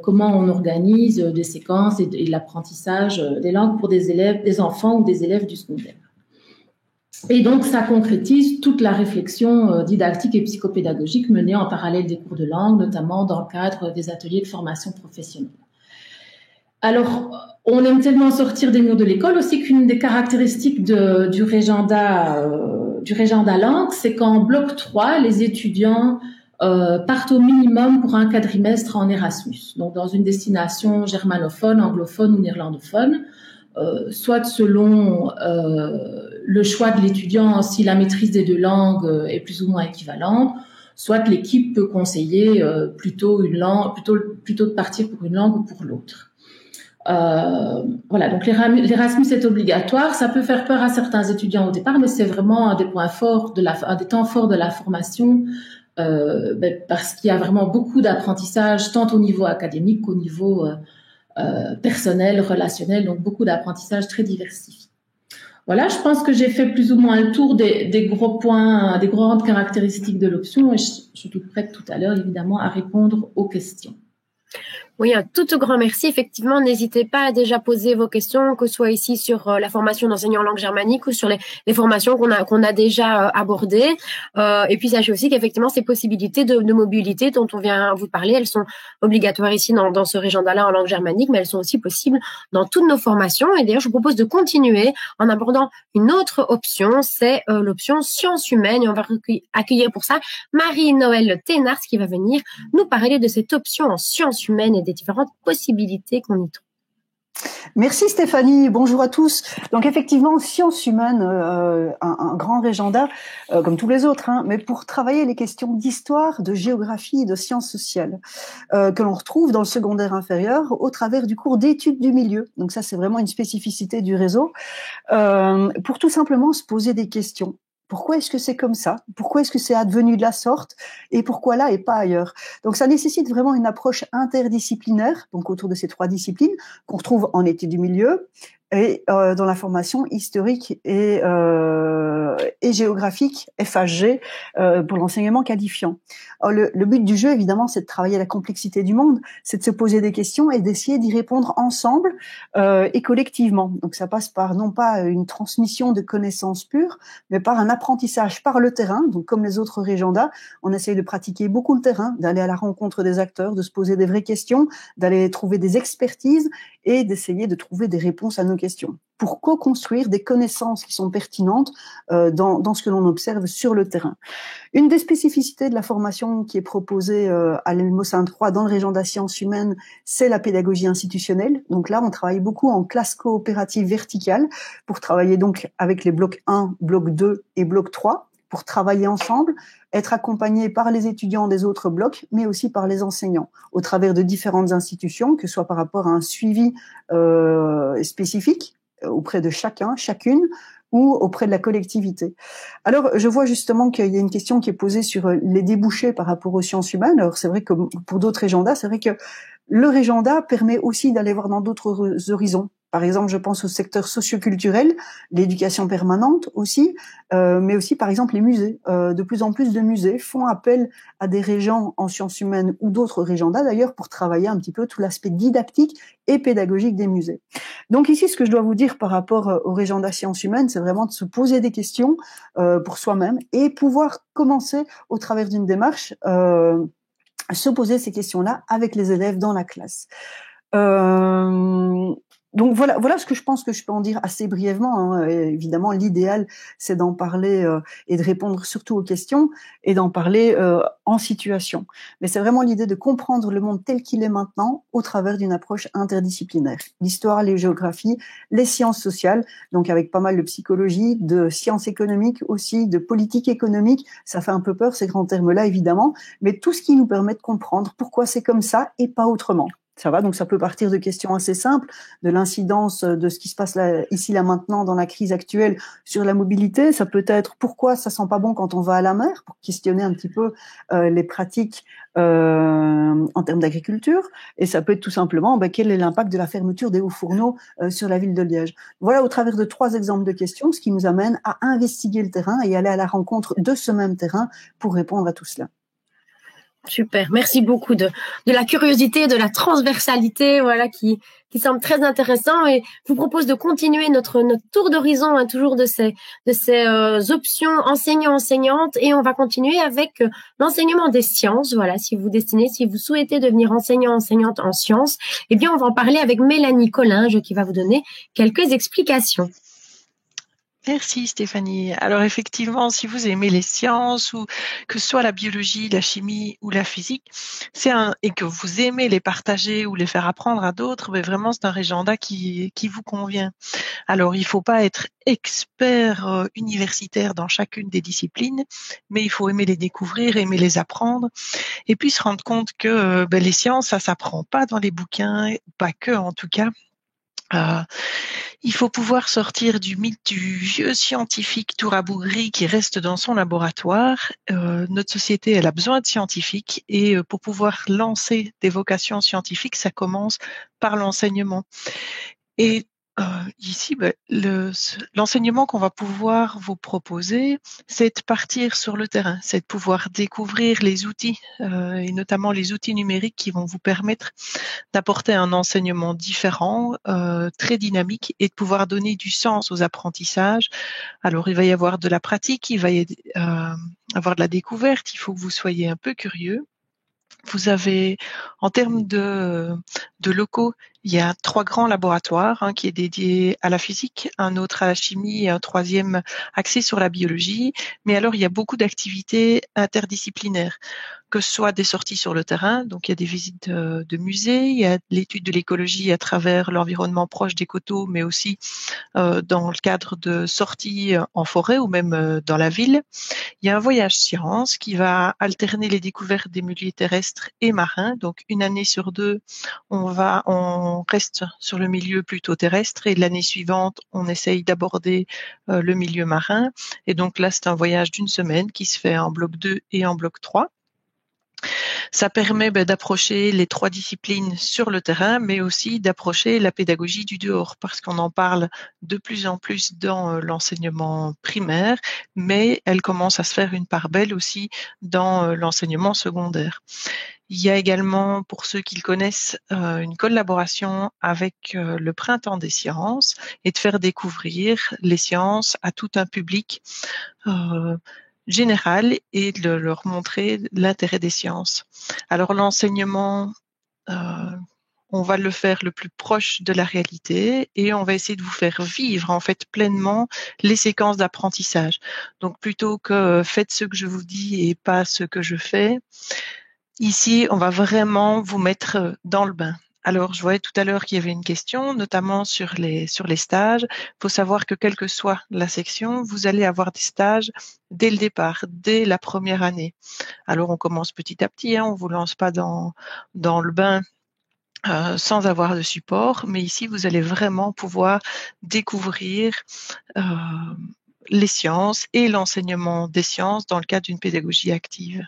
comment on organise des séquences et l'apprentissage des langues pour des enfants ou des élèves du secondaire. Et donc, ça concrétise toute la réflexion didactique et psychopédagogique menée en parallèle des cours de langue, notamment dans le cadre des ateliers de formation professionnelle. Alors, on aime tellement sortir des murs de l'école aussi qu'une des caractéristiques du régenda langue, c'est qu'en bloc 3, les étudiants partent au minimum pour un quadrimestre en Erasmus, donc dans une destination germanophone, anglophone ou néerlandophone, soit selon le choix de l'étudiant si la maîtrise des 2 langues est plus ou moins équivalente, soit l'équipe peut conseiller plutôt de partir pour une langue ou pour l'autre. Voilà, donc l'Erasmus est obligatoire. Ça peut faire peur à certains étudiants au départ, mais c'est vraiment un des points forts un des temps forts de la formation, parce qu'il y a vraiment beaucoup d'apprentissage, tant au niveau académique qu'au niveau personnel, relationnel, donc beaucoup d'apprentissage très diversifié. Voilà, je pense que j'ai fait plus ou moins le tour des gros points, des grandes caractéristiques de l'option, et je suis toute prête tout à l'heure, évidemment, à répondre aux questions. Oui, un tout grand merci. Effectivement, n'hésitez pas à déjà poser vos questions, que ce soit ici sur la formation d'enseignants en langue germanique ou sur les formations qu'on a déjà abordées. Et puis, sachez aussi qu'effectivement, ces possibilités de mobilité dont on vient vous parler, elles sont obligatoires ici dans ce régenda-là en langue germanique, mais elles sont aussi possibles dans toutes nos formations. Et d'ailleurs, je vous propose de continuer en abordant une autre option, c'est l'option sciences humaines. Et on va accueillir pour ça Marie-Noëlle Thénars qui va venir nous parler de cette option en sciences humaines et des différentes possibilités qu'on y trouve. Merci Stéphanie, bonjour à tous. Donc effectivement, sciences humaines, un grand régenda, comme tous les autres, mais pour travailler les questions d'histoire, de géographie et de sciences sociales, que l'on retrouve dans le secondaire inférieur au travers du cours d'études du milieu. Donc ça, c'est vraiment une spécificité du réseau, pour tout simplement se poser des questions. Pourquoi est-ce que c'est comme ça? Pourquoi est-ce que c'est advenu de la sorte? Et pourquoi là et pas ailleurs? Donc ça nécessite vraiment une approche interdisciplinaire, donc autour de ces 3 disciplines qu'on retrouve en études du milieu et dans la formation historique et géographique, FHG, pour l'enseignement qualifiant. Alors le but du jeu, évidemment, c'est de travailler la complexité du monde, c'est de se poser des questions et d'essayer d'y répondre ensemble et collectivement. Donc ça passe par non pas une transmission de connaissances pures, mais par un apprentissage par le terrain. Donc comme les autres régendas, on essaye de pratiquer beaucoup le terrain, d'aller à la rencontre des acteurs, de se poser des vraies questions, d'aller trouver des expertises et d'essayer de trouver des réponses à nos questions pour co-construire des connaissances qui sont pertinentes dans ce que l'on observe sur le terrain. Une des spécificités de la formation qui est proposée à l'Elmossin 3 dans le régenda sciences humaines, c'est la pédagogie institutionnelle. Donc là, on travaille beaucoup en classe coopérative verticale pour travailler donc avec les blocs 1, bloc 2 et bloc 3 pour travailler ensemble, être accompagné par les étudiants des autres blocs, mais aussi par les enseignants, au travers de différentes institutions, que ce soit par rapport à un suivi spécifique auprès de chacun, chacune, ou auprès de la collectivité. Alors, je vois justement qu'il y a une question qui est posée sur les débouchés par rapport aux sciences humaines. Alors, c'est vrai que pour d'autres régendas, c'est vrai que le régenda permet aussi d'aller voir dans d'autres horizons. Par exemple, je pense au secteur socioculturel, l'éducation permanente aussi, mais aussi par exemple les musées. De plus en plus de musées font appel à des régents en sciences humaines ou d'autres régendas d'ailleurs pour travailler un petit peu tout l'aspect didactique et pédagogique des musées. Donc ici, ce que je dois vous dire par rapport au régenda sciences humaines, c'est vraiment de se poser des questions pour soi-même et pouvoir commencer au travers d'une démarche se poser ces questions-là avec les élèves dans la classe. Donc voilà ce que je pense que je peux en dire assez brièvement. Hein. Évidemment, l'idéal, c'est d'en parler et de répondre surtout aux questions et d'en parler en situation. Mais c'est vraiment l'idée de comprendre le monde tel qu'il est maintenant au travers d'une approche interdisciplinaire. L'histoire, les géographies, les sciences sociales, donc avec pas mal de psychologie, de sciences économiques aussi, de politique économique. Ça fait un peu peur ces grands termes-là, évidemment, mais tout ce qui nous permet de comprendre pourquoi c'est comme ça et pas autrement. Ça va, donc ça peut partir de questions assez simples, de l'incidence de ce qui se passe là, ici, là, maintenant, dans la crise actuelle sur la mobilité. Ça peut être pourquoi ça sent pas bon quand on va à la mer, pour questionner un petit peu les pratiques en termes d'agriculture. Et ça peut être tout simplement quel est l'impact de la fermeture des hauts fourneaux sur la ville de Liège. Voilà, au travers de 3 exemples de questions, ce qui nous amène à investiguer le terrain et aller à la rencontre de ce même terrain pour répondre à tout cela. Super, merci beaucoup de la curiosité, de la transversalité, voilà, qui semble très intéressant, et je vous propose de continuer notre tour d'horizon, hein, toujours de ces options enseignants-enseignantes, et on va continuer avec l'enseignement des sciences. Voilà, si vous souhaitez devenir enseignant-enseignante en sciences, eh bien, on va en parler avec Mélanie Collinge qui va vous donner quelques explications. Merci Stéphanie. Alors effectivement, si vous aimez les sciences, ou que ce soit la biologie, la chimie ou la physique, et que vous aimez les partager ou les faire apprendre à d'autres, mais vraiment c'est un régenda qui vous convient. Alors il faut pas être expert universitaire dans chacune des disciplines, mais il faut aimer les découvrir, aimer les apprendre, et puis se rendre compte que les sciences, ça s'apprend pas dans les bouquins, pas que en tout cas. Il faut pouvoir sortir du mythe du vieux scientifique tout rabougri qui reste dans son laboratoire. Notre société, elle a besoin de scientifiques, et pour pouvoir lancer des vocations scientifiques, ça commence par l'enseignement. Et ici, l'enseignement qu'on va pouvoir vous proposer, c'est de partir sur le terrain, c'est de pouvoir découvrir les outils, et notamment les outils numériques qui vont vous permettre d'apporter un enseignement différent, très dynamique, et de pouvoir donner du sens aux apprentissages. Alors, il va y avoir de la pratique, il va y avoir de la découverte, il faut que vous soyez un peu curieux. Vous avez, en termes de locaux, il y a 3 grands laboratoires, qui est dédié à la physique, un autre à la chimie et un 3e axé sur la biologie. Mais alors, il y a beaucoup d'activités interdisciplinaires, que ce soit des sorties sur le terrain, donc il y a des visites de musées, il y a l'étude de l'écologie à travers l'environnement proche des coteaux, mais aussi dans le cadre de sorties en forêt ou même dans la ville. Il y a un voyage science qui va alterner les découvertes des milieux terrestres et marins. Donc, une année sur 2, on on reste sur le milieu plutôt terrestre et l'année suivante, on essaye d'aborder le milieu marin. Et donc là, c'est un voyage d'une semaine qui se fait en bloc 2 et en bloc 3. Ça permet d'approcher les 3 disciplines sur le terrain, mais aussi d'approcher la pédagogie du dehors, parce qu'on en parle de plus en plus dans l'enseignement primaire, mais elle commence à se faire une part belle aussi dans l'enseignement secondaire. Il y a également, pour ceux qui le connaissent, une collaboration avec le Printemps des sciences et de faire découvrir les sciences à tout un public général et de leur montrer l'intérêt des sciences. Alors l'enseignement, on va le faire le plus proche de la réalité et on va essayer de vous faire vivre en fait pleinement les séquences d'apprentissage. Donc plutôt que faites ce que je vous dis et pas ce que je fais, ici on va vraiment vous mettre dans le bain. Alors, je voyais tout à l'heure qu'il y avait une question, notamment sur les stages. Il faut savoir que quelle que soit la section, vous allez avoir des stages dès le départ, dès la première année. Alors, on commence petit à petit, on vous lance pas dans le bain sans avoir de support, mais ici, vous allez vraiment pouvoir découvrir les sciences et l'enseignement des sciences dans le cadre d'une pédagogie active.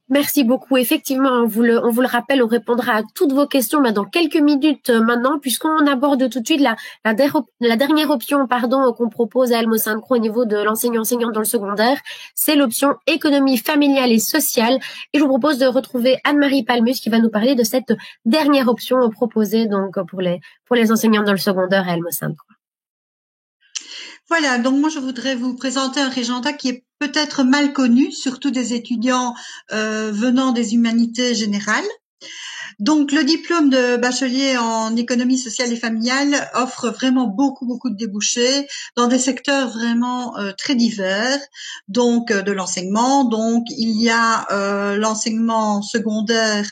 Merci beaucoup. Effectivement, on vous le rappelle, on répondra à toutes vos questions dans quelques minutes maintenant, puisqu'on aborde tout de suite la dernière option qu'on propose à Elmo Synchro au niveau de l'enseignant-enseignante dans le secondaire. C'est l'option économie familiale et sociale. Et je vous propose de retrouver Anne-Marie Palmus qui va nous parler de cette dernière option proposée donc pour les enseignants dans le secondaire à Elmo Synchro. Voilà, donc moi je voudrais vous présenter un régenda qui est peut-être mal connu, surtout des étudiants venant des humanités générales. Donc le diplôme de bachelier en économie sociale et familiale offre vraiment beaucoup de débouchés dans des secteurs vraiment très divers, donc de l'enseignement. Donc il y a l'enseignement secondaire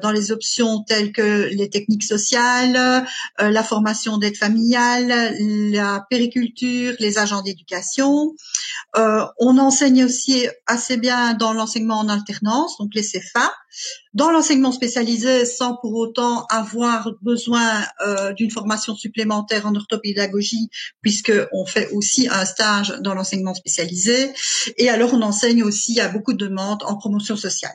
dans les options telles que les techniques sociales, la formation d'aide familiale, la périculture, les agents d'éducation. On enseigne aussi assez bien dans l'enseignement en alternance, donc les CFA, dans l'enseignement spécialisé sans pour autant avoir besoin d'une formation supplémentaire en orthopédagogie, puisque on fait aussi un stage dans l'enseignement spécialisé. Et alors on enseigne aussi à beaucoup de demandes en promotion sociale.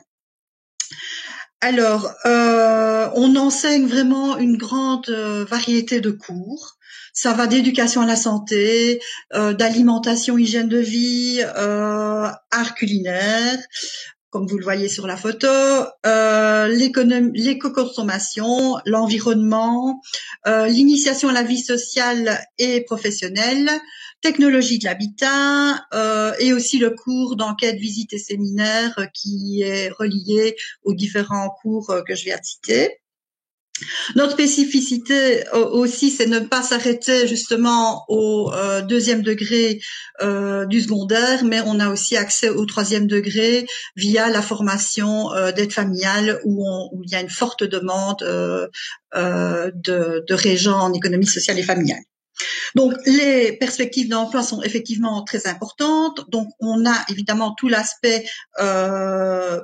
Alors, on enseigne vraiment une grande variété de cours. Ça va d'éducation à la santé, d'alimentation, hygiène de vie, art culinaire, comme vous le voyez sur la photo, l'éco-consommation, l'environnement, l'initiation à la vie sociale et professionnelle, technologie de l'habitat, et aussi le cours d'enquête, visite et séminaire qui est relié aux différents cours que je viens de citer. Notre spécificité aussi, c'est ne pas s'arrêter justement au deuxième degré du secondaire, mais on a aussi accès au troisième degré via la formation d'aide familiale où il y a une forte demande de régents en économie sociale et familiale. Donc, les perspectives d'emploi sont effectivement très importantes. Donc, on a évidemment tout l'aspect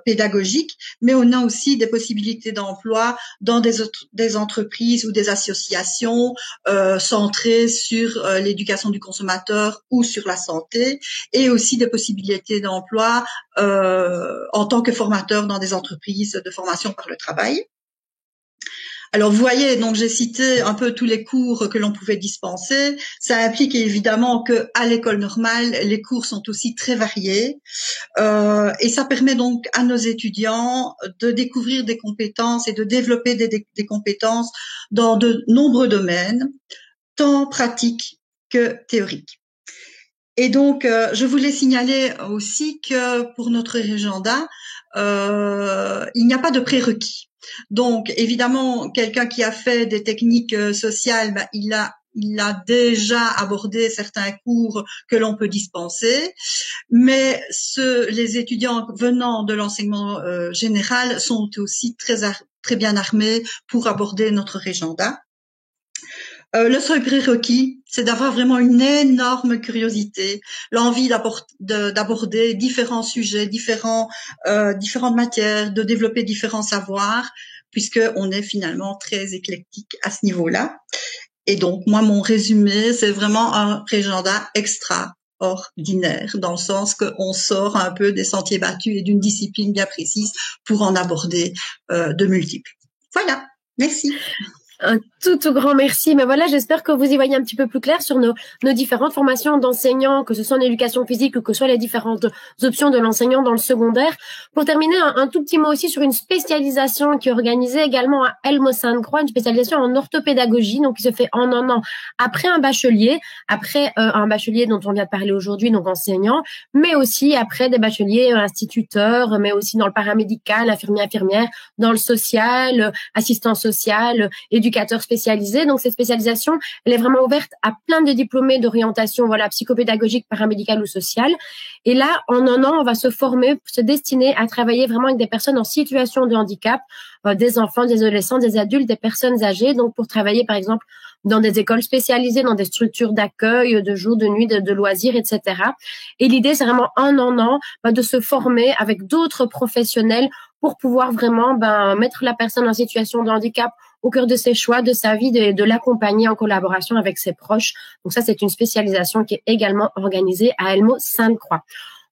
pédagogique, mais on a aussi des possibilités d'emploi dans des entreprises ou des associations centrées sur l'éducation du consommateur ou sur la santé, et aussi des possibilités d'emploi en tant que formateur dans des entreprises de formation par le travail. Alors, vous voyez, donc j'ai cité un peu tous les cours que l'on pouvait dispenser. Ça implique évidemment que à l'école normale, les cours sont aussi très variés, et ça permet donc à nos étudiants de découvrir des compétences et de développer des compétences dans de nombreux domaines, tant pratiques que théoriques. Et donc, je voulais signaler aussi que pour notre régenda, il n'y a pas de prérequis. Donc, évidemment, quelqu'un qui a fait des techniques sociales, il a déjà abordé certains cours que l'on peut dispenser, mais les étudiants venant de l'enseignement général sont aussi très bien armés pour aborder notre régenda. Le seul prérequis, c'est d'avoir vraiment une énorme curiosité, l'envie d'aborder différents sujets, différentes matières, de développer différents savoirs, puisqu'on est finalement très éclectique à ce niveau-là. Et donc, moi, mon résumé, c'est vraiment un régenda extraordinaire, dans le sens qu'on sort un peu des sentiers battus et d'une discipline bien précise pour en aborder de multiples. Voilà, merci. Un tout grand merci. Mais voilà, j'espère que vous y voyez un petit peu plus clair sur nos différentes formations d'enseignants, que ce soit en éducation physique ou que ce soit les différentes options de l'enseignant dans le secondaire. Pour terminer, un tout petit mot aussi sur une spécialisation qui est organisée également à Elmo-Sainte-Croix, une spécialisation en orthopédagogie, donc qui se fait en un an après un bachelier dont on vient de parler aujourd'hui, donc enseignant, mais aussi après des bacheliers instituteurs, mais aussi dans le paramédical, infirmière, dans le social, assistant social, éducateur spécialisé. Donc, cette spécialisation, elle est vraiment ouverte à plein de diplômés d'orientation, psychopédagogique, paramédicale ou sociale. Et là, en un an, on va se former, se destiner à travailler vraiment avec des personnes en situation de handicap, des enfants, des adolescents, des adultes, des personnes âgées. Donc, pour travailler, par exemple, dans des écoles spécialisées, dans des structures d'accueil, de jour, de nuit, de loisirs, etc. Et l'idée, c'est vraiment en un an, de se former avec d'autres professionnels pour pouvoir vraiment, mettre la personne en situation de handicap au cœur de ses choix, de sa vie, de l'accompagner en collaboration avec ses proches. Donc ça, c'est une spécialisation qui est également organisée à Elmo-Sainte-Croix.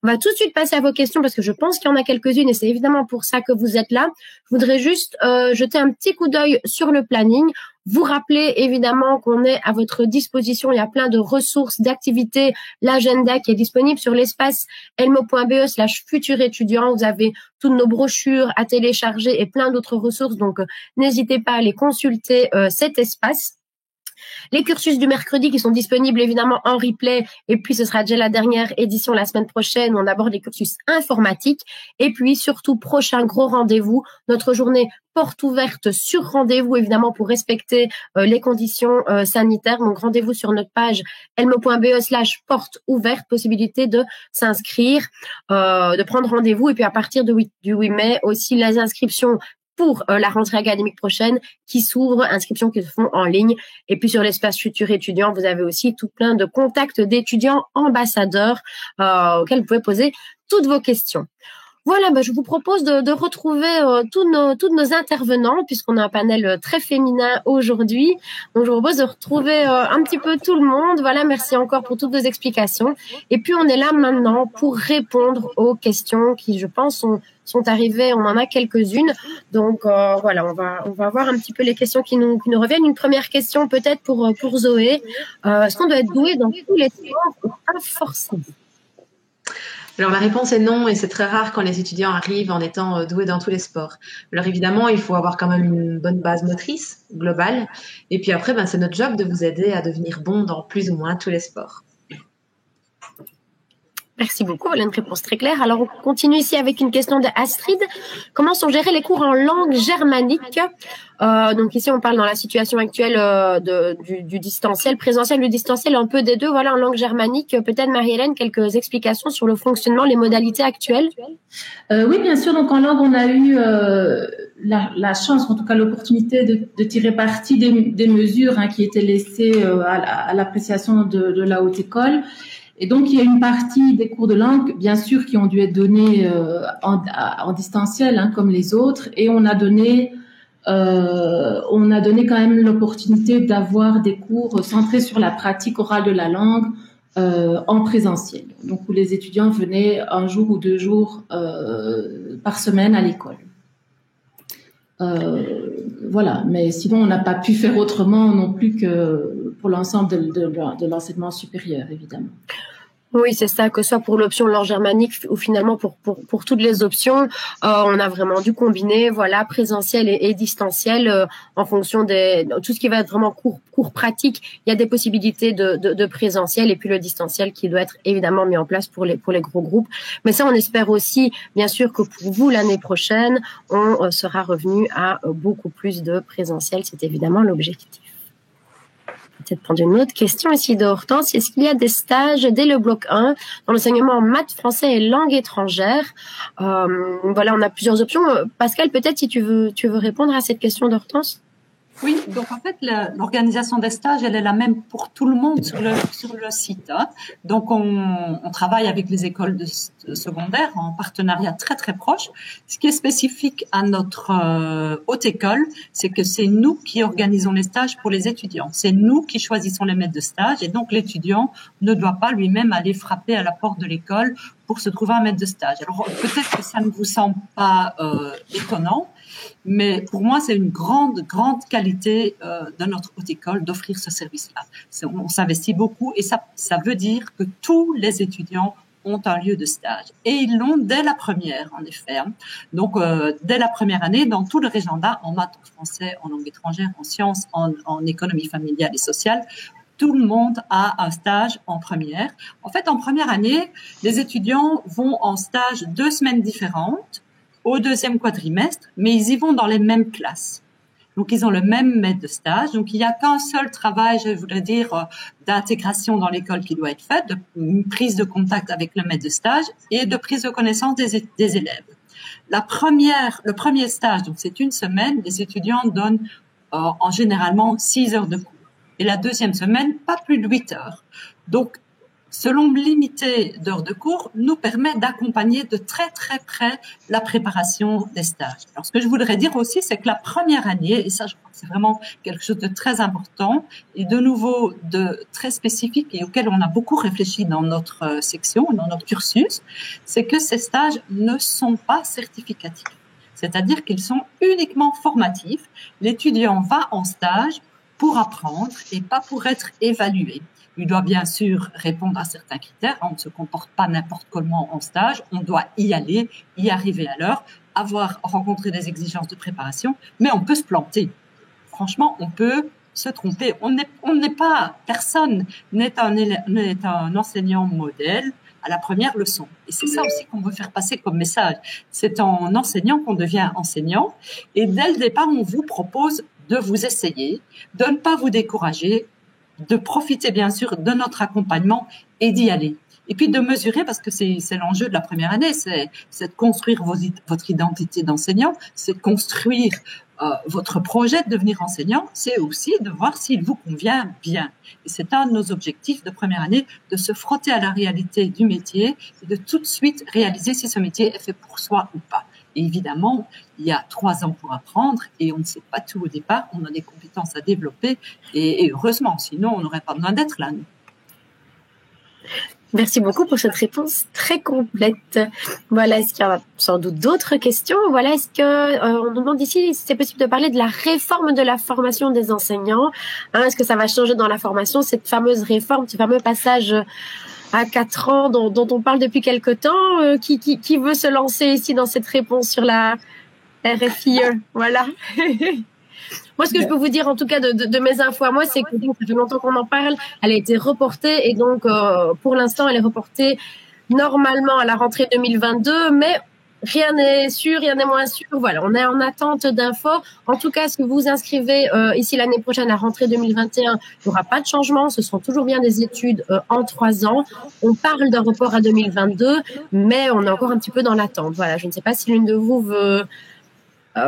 On va tout de suite passer à vos questions parce que je pense qu'il y en a quelques-unes et c'est évidemment pour ça que vous êtes là. Je voudrais juste jeter un petit coup d'œil sur le planning. Vous rappelez évidemment qu'on est à votre disposition. Il y a plein de ressources, d'activités, l'agenda qui est disponible sur l'espace elmo.be/futur étudiant. Vous avez toutes nos brochures à télécharger et plein d'autres ressources. Donc, n'hésitez pas à aller consulter cet espace. Les cursus du mercredi qui sont disponibles évidemment en replay et puis ce sera déjà la dernière édition la semaine prochaine où on aborde les cursus informatiques et puis surtout prochain gros rendez-vous, notre journée porte ouverte sur rendez-vous évidemment pour respecter les conditions sanitaires. Donc rendez-vous sur notre page elmo.be/porte ouverte, possibilité de s'inscrire, de prendre rendez-vous et puis à partir du 8 mai aussi les inscriptions pour la rentrée académique prochaine qui s'ouvre, inscriptions qui se font en ligne. Et puis sur l'espace futur étudiant, vous avez aussi tout plein de contacts d'étudiants ambassadeurs auxquels vous pouvez poser toutes vos questions. Voilà, je vous propose de retrouver tous nos intervenants puisqu'on a un panel très féminin aujourd'hui. Donc, je vous propose de retrouver un petit peu tout le monde. Voilà, merci encore pour toutes vos explications. Et puis, on est là maintenant pour répondre aux questions qui, je pense, sont arrivées. On en a quelques-unes. Donc, voilà, on va voir un petit peu les questions qui nous reviennent. Une première question peut-être pour Zoé. Est-ce qu'on doit être doué dans tous les sports ou pas forcément ? Alors la réponse est non et c'est très rare quand les étudiants arrivent en étant doués dans tous les sports. Alors évidemment, il faut avoir quand même une bonne base motrice globale et puis après, c'est notre job de vous aider à devenir bon dans plus ou moins tous les sports. Merci beaucoup, voilà une réponse très claire. Alors, on continue ici avec une question de Astrid. Comment sont gérés les cours en langue germanique ? Donc ici, on parle dans la situation actuelle du distanciel, présentiel, le distanciel, un peu des deux. Voilà, en langue germanique, peut-être Marie-Hélène, quelques explications sur le fonctionnement, les modalités actuelles ? Oui, bien sûr. Donc en langue, on a eu la chance, en tout cas l'opportunité de tirer parti des mesures qui étaient laissées à l'appréciation de la haute école. Et donc, il y a une partie des cours de langue, bien sûr, qui ont dû être donnés en distanciel, comme les autres. Et on a donné quand même l'opportunité d'avoir des cours centrés sur la pratique orale de la langue en présentiel. Donc, où les étudiants venaient un jour ou 2 jours par semaine à l'école. Voilà, mais sinon, on n'a pas pu faire autrement non plus que pour l'ensemble de l'enseignement supérieur, évidemment. Oui, c'est ça, que ce soit pour l'option langue germanique ou finalement pour toutes les options, on a vraiment dû combiner, voilà, présentiel et distanciel en fonction de tout ce qui va être vraiment cours pratique. Il y a des possibilités de présentiel et puis le distanciel qui doit être évidemment mis en place pour les gros groupes. Mais ça, on espère aussi, bien sûr, que pour vous l'année prochaine, on sera revenu à beaucoup plus de présentiel. C'est évidemment l'objectif. Peut-être prendre une autre question ici d'Hortense. Est-ce qu'il y a des stages dès le bloc 1 dans l'enseignement en maths, français et langue étrangère ? Voilà, on a plusieurs options. Pascal, peut-être si tu veux répondre à cette question d'Hortense. Oui, donc en fait, l'organisation des stages, elle est la même pour tout le monde sur le site. Hein. Donc on travaille avec les écoles de secondaire en partenariat très très proche. Ce qui est spécifique à notre haute école, c'est que c'est nous qui organisons les stages pour les étudiants. C'est nous qui choisissons les maîtres de stage et donc l'étudiant ne doit pas lui-même aller frapper à la porte de l'école pour se trouver un maître de stage. Alors peut-être que ça ne vous semble pas étonnant, mais pour moi, c'est une grande qualité de notre haute école d'offrir ce service-là. On s'investit beaucoup et ça veut dire que tous les étudiants ont un lieu de stage. Et ils l'ont dès la première, en effet. Donc, dès la première année, dans tout le régionat, en maths, en français, en langue étrangère, en sciences, en économie familiale et sociale, tout le monde a un stage en première. En fait, en première année, les étudiants vont en stage 2 semaines différentes, au 2e quadrimestre, mais ils y vont dans les mêmes classes. Donc, ils ont le même maître de stage. Donc, il n'y a qu'un seul travail, je voudrais dire, d'intégration dans l'école qui doit être fait, de prise de contact avec le maître de stage et de prise de connaissance des élèves. Le premier stage, donc c'est 1 semaine, les étudiants donnent en généralement 6 heures de cours. Et la 2e semaine, pas plus de 8 heures. Donc, selon l'unité d'heures de cours, nous permet d'accompagner de très très près la préparation des stages. Alors, ce que je voudrais dire aussi, c'est que la première année, et ça, je crois que c'est vraiment quelque chose de très important et de nouveau de très spécifique et auquel on a beaucoup réfléchi dans notre section, dans notre cursus, c'est que ces stages ne sont pas certificatifs. C'est-à-dire qu'ils sont uniquement formatifs. L'étudiant va en stage pour apprendre et pas pour être évalué. Il doit bien sûr répondre à certains critères. On ne se comporte pas n'importe comment en stage. On doit y aller, y arriver à l'heure, avoir rencontré des exigences de préparation, mais on peut se planter. Franchement, on peut se tromper. Personne n'est un enseignant modèle à la première leçon. Et c'est ça aussi qu'on veut faire passer comme message. C'est en enseignant qu'on devient enseignant. Et dès le départ, on vous propose de vous essayer, de ne pas vous décourager, de profiter bien sûr de notre accompagnement et d'y aller. Et puis de mesurer, parce que c'est l'enjeu de la première année, c'est de construire votre identité d'enseignant, c'est de construire votre projet de devenir enseignant, c'est aussi de voir s'il vous convient bien. Et c'est un de nos objectifs de première année, de se frotter à la réalité du métier et de tout de suite réaliser si ce métier est fait pour soi ou pas. Et évidemment, il y a 3 ans pour apprendre et on ne sait pas tout au départ. On a des compétences à développer et heureusement, sinon on n'aurait pas besoin d'être là, nous. Merci beaucoup pour cette réponse très complète. Voilà, est-ce qu'il y a sans doute d'autres questions? Voilà, est-ce que on nous demande ici si c'est possible de parler de la réforme de la formation des enseignants. Est-ce que ça va changer dans la formation, cette fameuse réforme, ce fameux passage à 4 ans dont on parle depuis quelque temps, qui veut se lancer ici dans cette réponse sur la RFIE? Voilà. Moi, ce que je peux vous dire, en tout cas, de mes infos à moi, c'est que ça fait longtemps qu'on en parle. Elle a été reportée et donc, pour l'instant, elle est reportée normalement à la rentrée 2022, mais rien n'est sûr, rien n'est moins sûr. Voilà, on est en attente d'infos. En tout cas, si vous vous inscrivez ici l'année prochaine à rentrée 2021, il n'y aura pas de changement. Ce seront toujours bien des études en 3 ans. On parle d'un report à 2022, mais on est encore un petit peu dans l'attente. Voilà, je ne sais pas si l'une de vous veut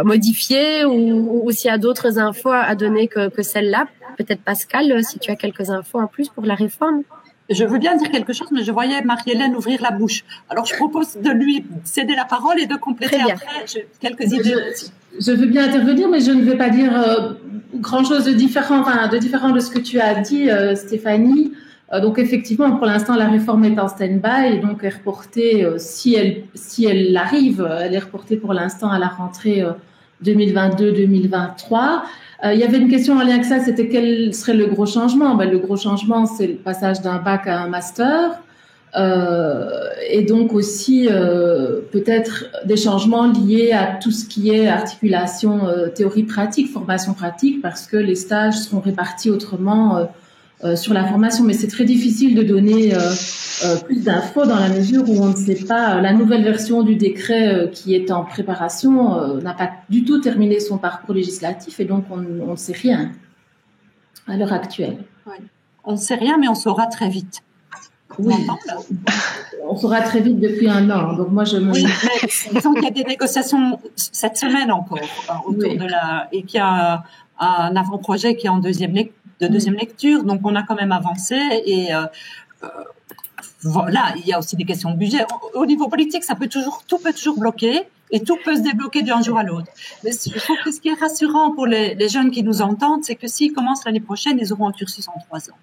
modifier ou s'il y a d'autres infos à donner que celle-là. Peut-être Pascal, si tu as quelques infos en plus pour la réforme. Je veux bien dire quelque chose, mais je voyais Marie-Hélène ouvrir la bouche. Alors, je propose de lui céder la parole et de compléter après. J'ai quelques idées aussi. Je veux bien intervenir, mais je ne vais pas dire grand-chose de différent de ce que tu as dit, Stéphanie. Donc, effectivement, pour l'instant, la réforme est en stand-by et donc est reportée, si elle arrive, elle est reportée pour l'instant à la rentrée 2022-2023. Il y avait une question en lien avec ça, c'était quel serait le gros changement? Le gros changement, c'est le passage d'un bac à un master. Et donc aussi peut-être des changements liés à tout ce qui est articulation théorie pratique, formation pratique, parce que les stages seront répartis autrement sur la formation. Mais c'est très difficile de donner plus d'infos dans la mesure où on ne sait pas. La nouvelle version du décret qui est en préparation n'a pas du tout terminé son parcours législatif et donc on ne sait rien à l'heure actuelle. Ouais. On ne sait rien, mais on saura très vite. Oui, on saura très vite depuis 1 an. Donc moi, Oui, mais disons qu'il y a des négociations cette semaine encore autour de et qu'il y a un avant-projet qui est en deuxième lecture, donc on a quand même avancé et voilà, il y a aussi des questions de budget. Au niveau politique, tout peut toujours bloquer et tout peut se débloquer d'un jour à l'autre. Mais je trouve que ce qui est rassurant pour les jeunes qui nous entendent, c'est que s'ils commencent l'année prochaine, ils auront un cursus en 3 ans.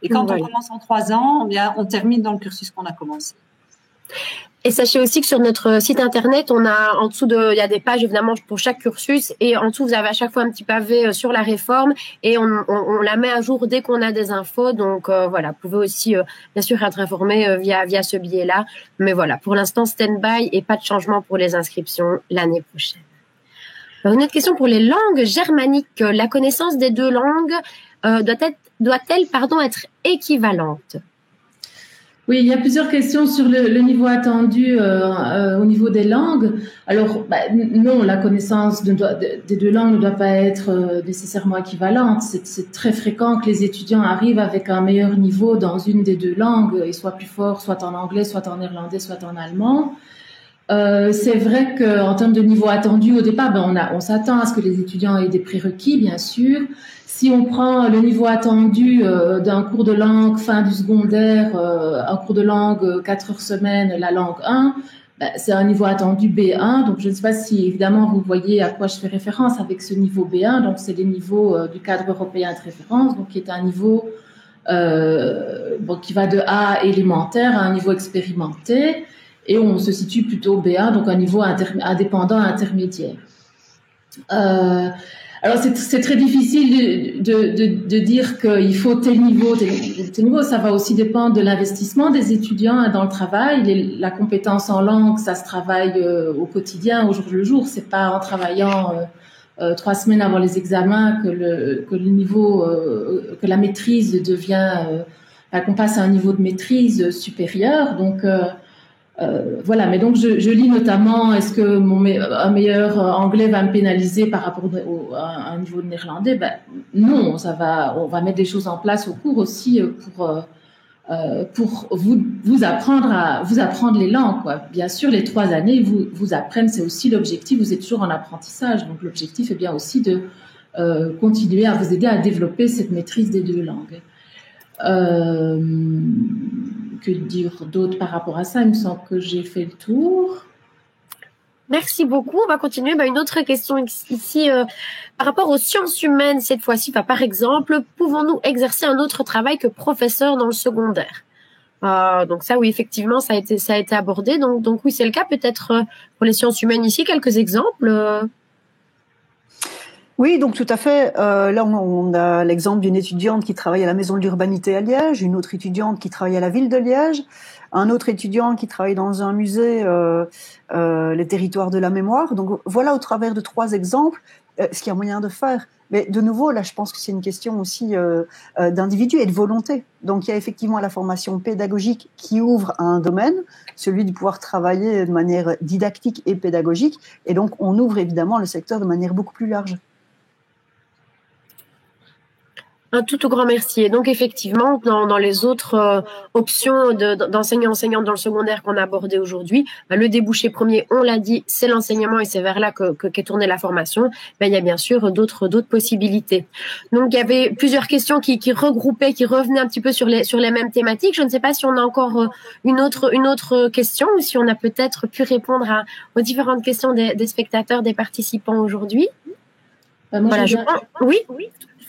Et quand on commence en 3 ans, bien, on termine dans le cursus qu'on a commencé. Et sachez aussi que sur notre site internet, on a en dessous il y a des pages évidemment pour chaque cursus et en dessous vous avez à chaque fois un petit pavé sur la réforme et on la met à jour dès qu'on a des infos. Donc voilà, vous pouvez aussi bien sûr être informé via ce biais-là. Mais voilà, pour l'instant stand-by et pas de changement pour les inscriptions l'année prochaine. Alors, une autre question pour les langues germaniques. La connaissance des 2 langues doit-elle être équivalente? Oui, il y a plusieurs questions sur le niveau attendu au niveau des langues. Alors, non, la connaissance des 2 langues ne doit pas être nécessairement équivalente. C'est très fréquent que les étudiants arrivent avec un meilleur niveau dans une des 2 langues et soient plus forts, soit en anglais, soit en néerlandais, soit en allemand. C'est vrai qu'en termes de niveau attendu au départ, on s'attend à ce que les étudiants aient des prérequis, bien sûr. Si on prend le niveau attendu d'un cours de langue fin du secondaire, un cours de langue 4 heures semaine, la langue 1, c'est un niveau attendu B1. Donc, je ne sais pas si, évidemment, vous voyez à quoi je fais référence avec ce niveau B1. Donc, c'est les niveaux du cadre européen de référence, donc qui est un niveau qui va de A élémentaire à un niveau expérimenté. Et on se situe plutôt B1, donc un niveau indépendant intermédiaire. Alors c'est très difficile de dire qu'il faut tel niveau. Ça va aussi dépendre de l'investissement des étudiants dans le travail. La compétence en langue, ça se travaille au quotidien, au jour le jour. C'est pas en travaillant 3 semaines avant les examens que le niveau, que la maîtrise devient, qu'on passe à un niveau de maîtrise supérieur. Donc voilà, mais donc je lis notamment, est-ce que un meilleur anglais va me pénaliser par rapport à un niveau de néerlandais? Non, on va mettre des choses en place au cours aussi pour vous apprendre les langues, quoi. Bien sûr, les 3 années vous apprennent, c'est aussi l'objectif. Vous êtes toujours en apprentissage, donc l'objectif est bien aussi de continuer à vous aider à développer cette maîtrise des 2 langues. Que dire d'autre par rapport à ça? Il me semble que j'ai fait le tour. Merci beaucoup. On va continuer. Une autre question ici par rapport aux sciences humaines cette fois-ci. Par exemple, pouvons-nous exercer un autre travail que professeur dans le secondaire? Donc ça, oui, effectivement, ça a été abordé. Donc oui, c'est le cas. Peut-être pour les sciences humaines ici, quelques exemples. Oui, donc tout à fait. Là, on a l'exemple d'une étudiante qui travaille à la Maison de l'Urbanité à Liège, une autre étudiante qui travaille à la ville de Liège, un autre étudiant qui travaille dans un musée, les territoires de la mémoire. Donc voilà, au travers de 3 exemples, ce qu'il y a moyen de faire. Mais de nouveau, là, je pense que c'est une question aussi d'individu et de volonté. Donc il y a effectivement la formation pédagogique qui ouvre à un domaine, celui de pouvoir travailler de manière didactique et pédagogique. Et donc on ouvre évidemment le secteur de manière beaucoup plus large. Un tout grand merci. Et donc, effectivement, dans les autres options d'enseignants-enseignantes dans le secondaire qu'on a abordé aujourd'hui, le débouché premier, on l'a dit, c'est l'enseignement et c'est vers là qu'est tournée la formation. Il y a bien sûr d'autres possibilités. Donc, il y avait plusieurs questions qui regroupaient, qui revenaient un petit peu sur les mêmes thématiques. Je ne sais pas si on a encore une autre question ou si on a peut-être pu répondre aux différentes questions des spectateurs, des participants aujourd'hui. Voilà, oui.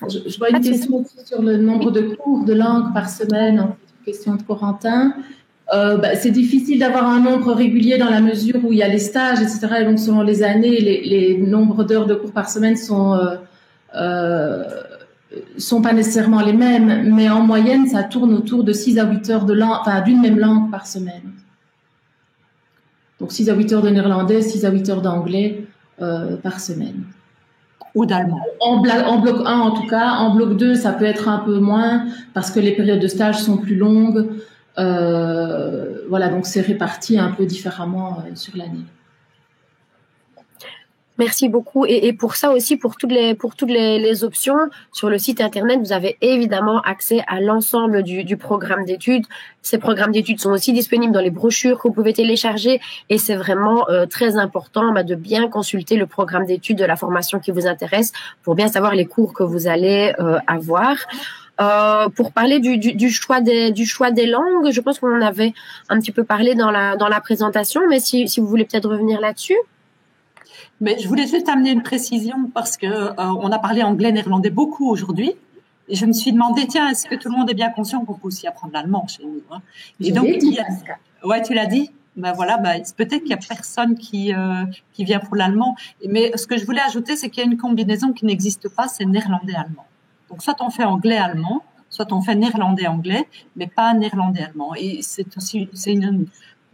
Je vois une question sur le nombre de cours de langue par semaine, en fait, question de Corentin. C'est difficile d'avoir un nombre régulier dans la mesure où il y a les stages, etc. Et donc, selon les années, les nombres d'heures de cours par semaine sont pas nécessairement les mêmes, mais en moyenne, ça tourne autour de 6 à 8 heures d'une même langue par semaine. Donc, 6 à 8 heures de néerlandais, 6 à 8 heures d'anglais par semaine. Ou d'allemand. En bloc 1, en tout cas. En bloc 2, ça peut être un peu moins parce que les périodes de stage sont plus longues. Voilà, donc c'est réparti un peu différemment sur l'année. Merci beaucoup. Et pour ça aussi, pour toutes les options, sur le site internet, vous avez évidemment accès à l'ensemble du programme d'études. Ces programmes d'études sont aussi disponibles dans les brochures que vous pouvez télécharger, et c'est vraiment très important de bien consulter le programme d'études de la formation qui vous intéresse pour bien savoir les cours que vous allez avoir. Pour parler du choix des langues, je pense qu'on en avait un petit peu parlé dans la présentation, mais si vous voulez peut-être revenir là-dessus. Mais je voulais juste amener une précision parce que on a parlé anglais, néerlandais beaucoup aujourd'hui. Et je me suis demandé, tiens, est-ce que tout le monde est bien conscient qu'on peut aussi apprendre l'allemand chez nous, hein? Et donc, ouais, tu l'as dit. Ben voilà, peut-être qu'il y a personne qui vient pour l'allemand. Mais ce que je voulais ajouter, c'est qu'il y a une combinaison qui n'existe pas, c'est néerlandais-allemand. Donc, soit on fait anglais-allemand, soit on fait néerlandais-anglais, mais pas néerlandais-allemand. Et c'est une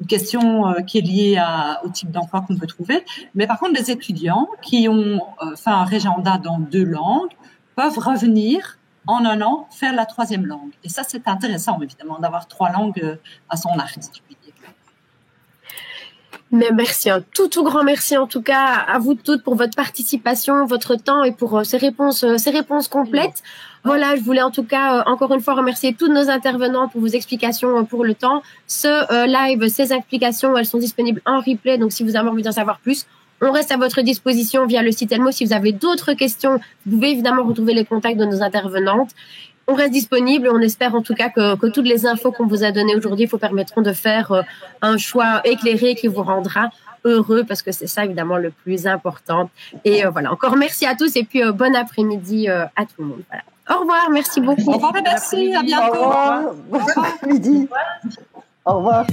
question qui est liée au type d'emploi qu'on peut trouver. Mais par contre, les étudiants qui ont fait un régenda dans 2 langues peuvent revenir en un an faire la 3e langue. Et ça, c'est intéressant, évidemment, d'avoir 3 langues à son arc, si je puis dire. Mais merci, un tout grand merci en tout cas à vous toutes pour votre participation, votre temps et pour ces réponses complètes. Voilà, je voulais en tout cas encore une fois remercier tous nos intervenants pour vos explications pour le temps. Ce live, ces explications, elles sont disponibles en replay, donc si vous avez envie d'en savoir plus, on reste à votre disposition via le site Elmo. Si vous avez d'autres questions, vous pouvez évidemment retrouver les contacts de nos intervenantes. On reste disponible. On espère en tout cas que toutes les infos qu'on vous a données aujourd'hui vous permettront de faire un choix éclairé qui vous rendra heureux, parce que c'est ça évidemment le plus important. Et voilà, encore merci à tous et puis bon après-midi à tout le monde. Voilà. Au revoir, merci beaucoup. Au revoir, merci, à bientôt. Au revoir. Bon après-midi. Au revoir.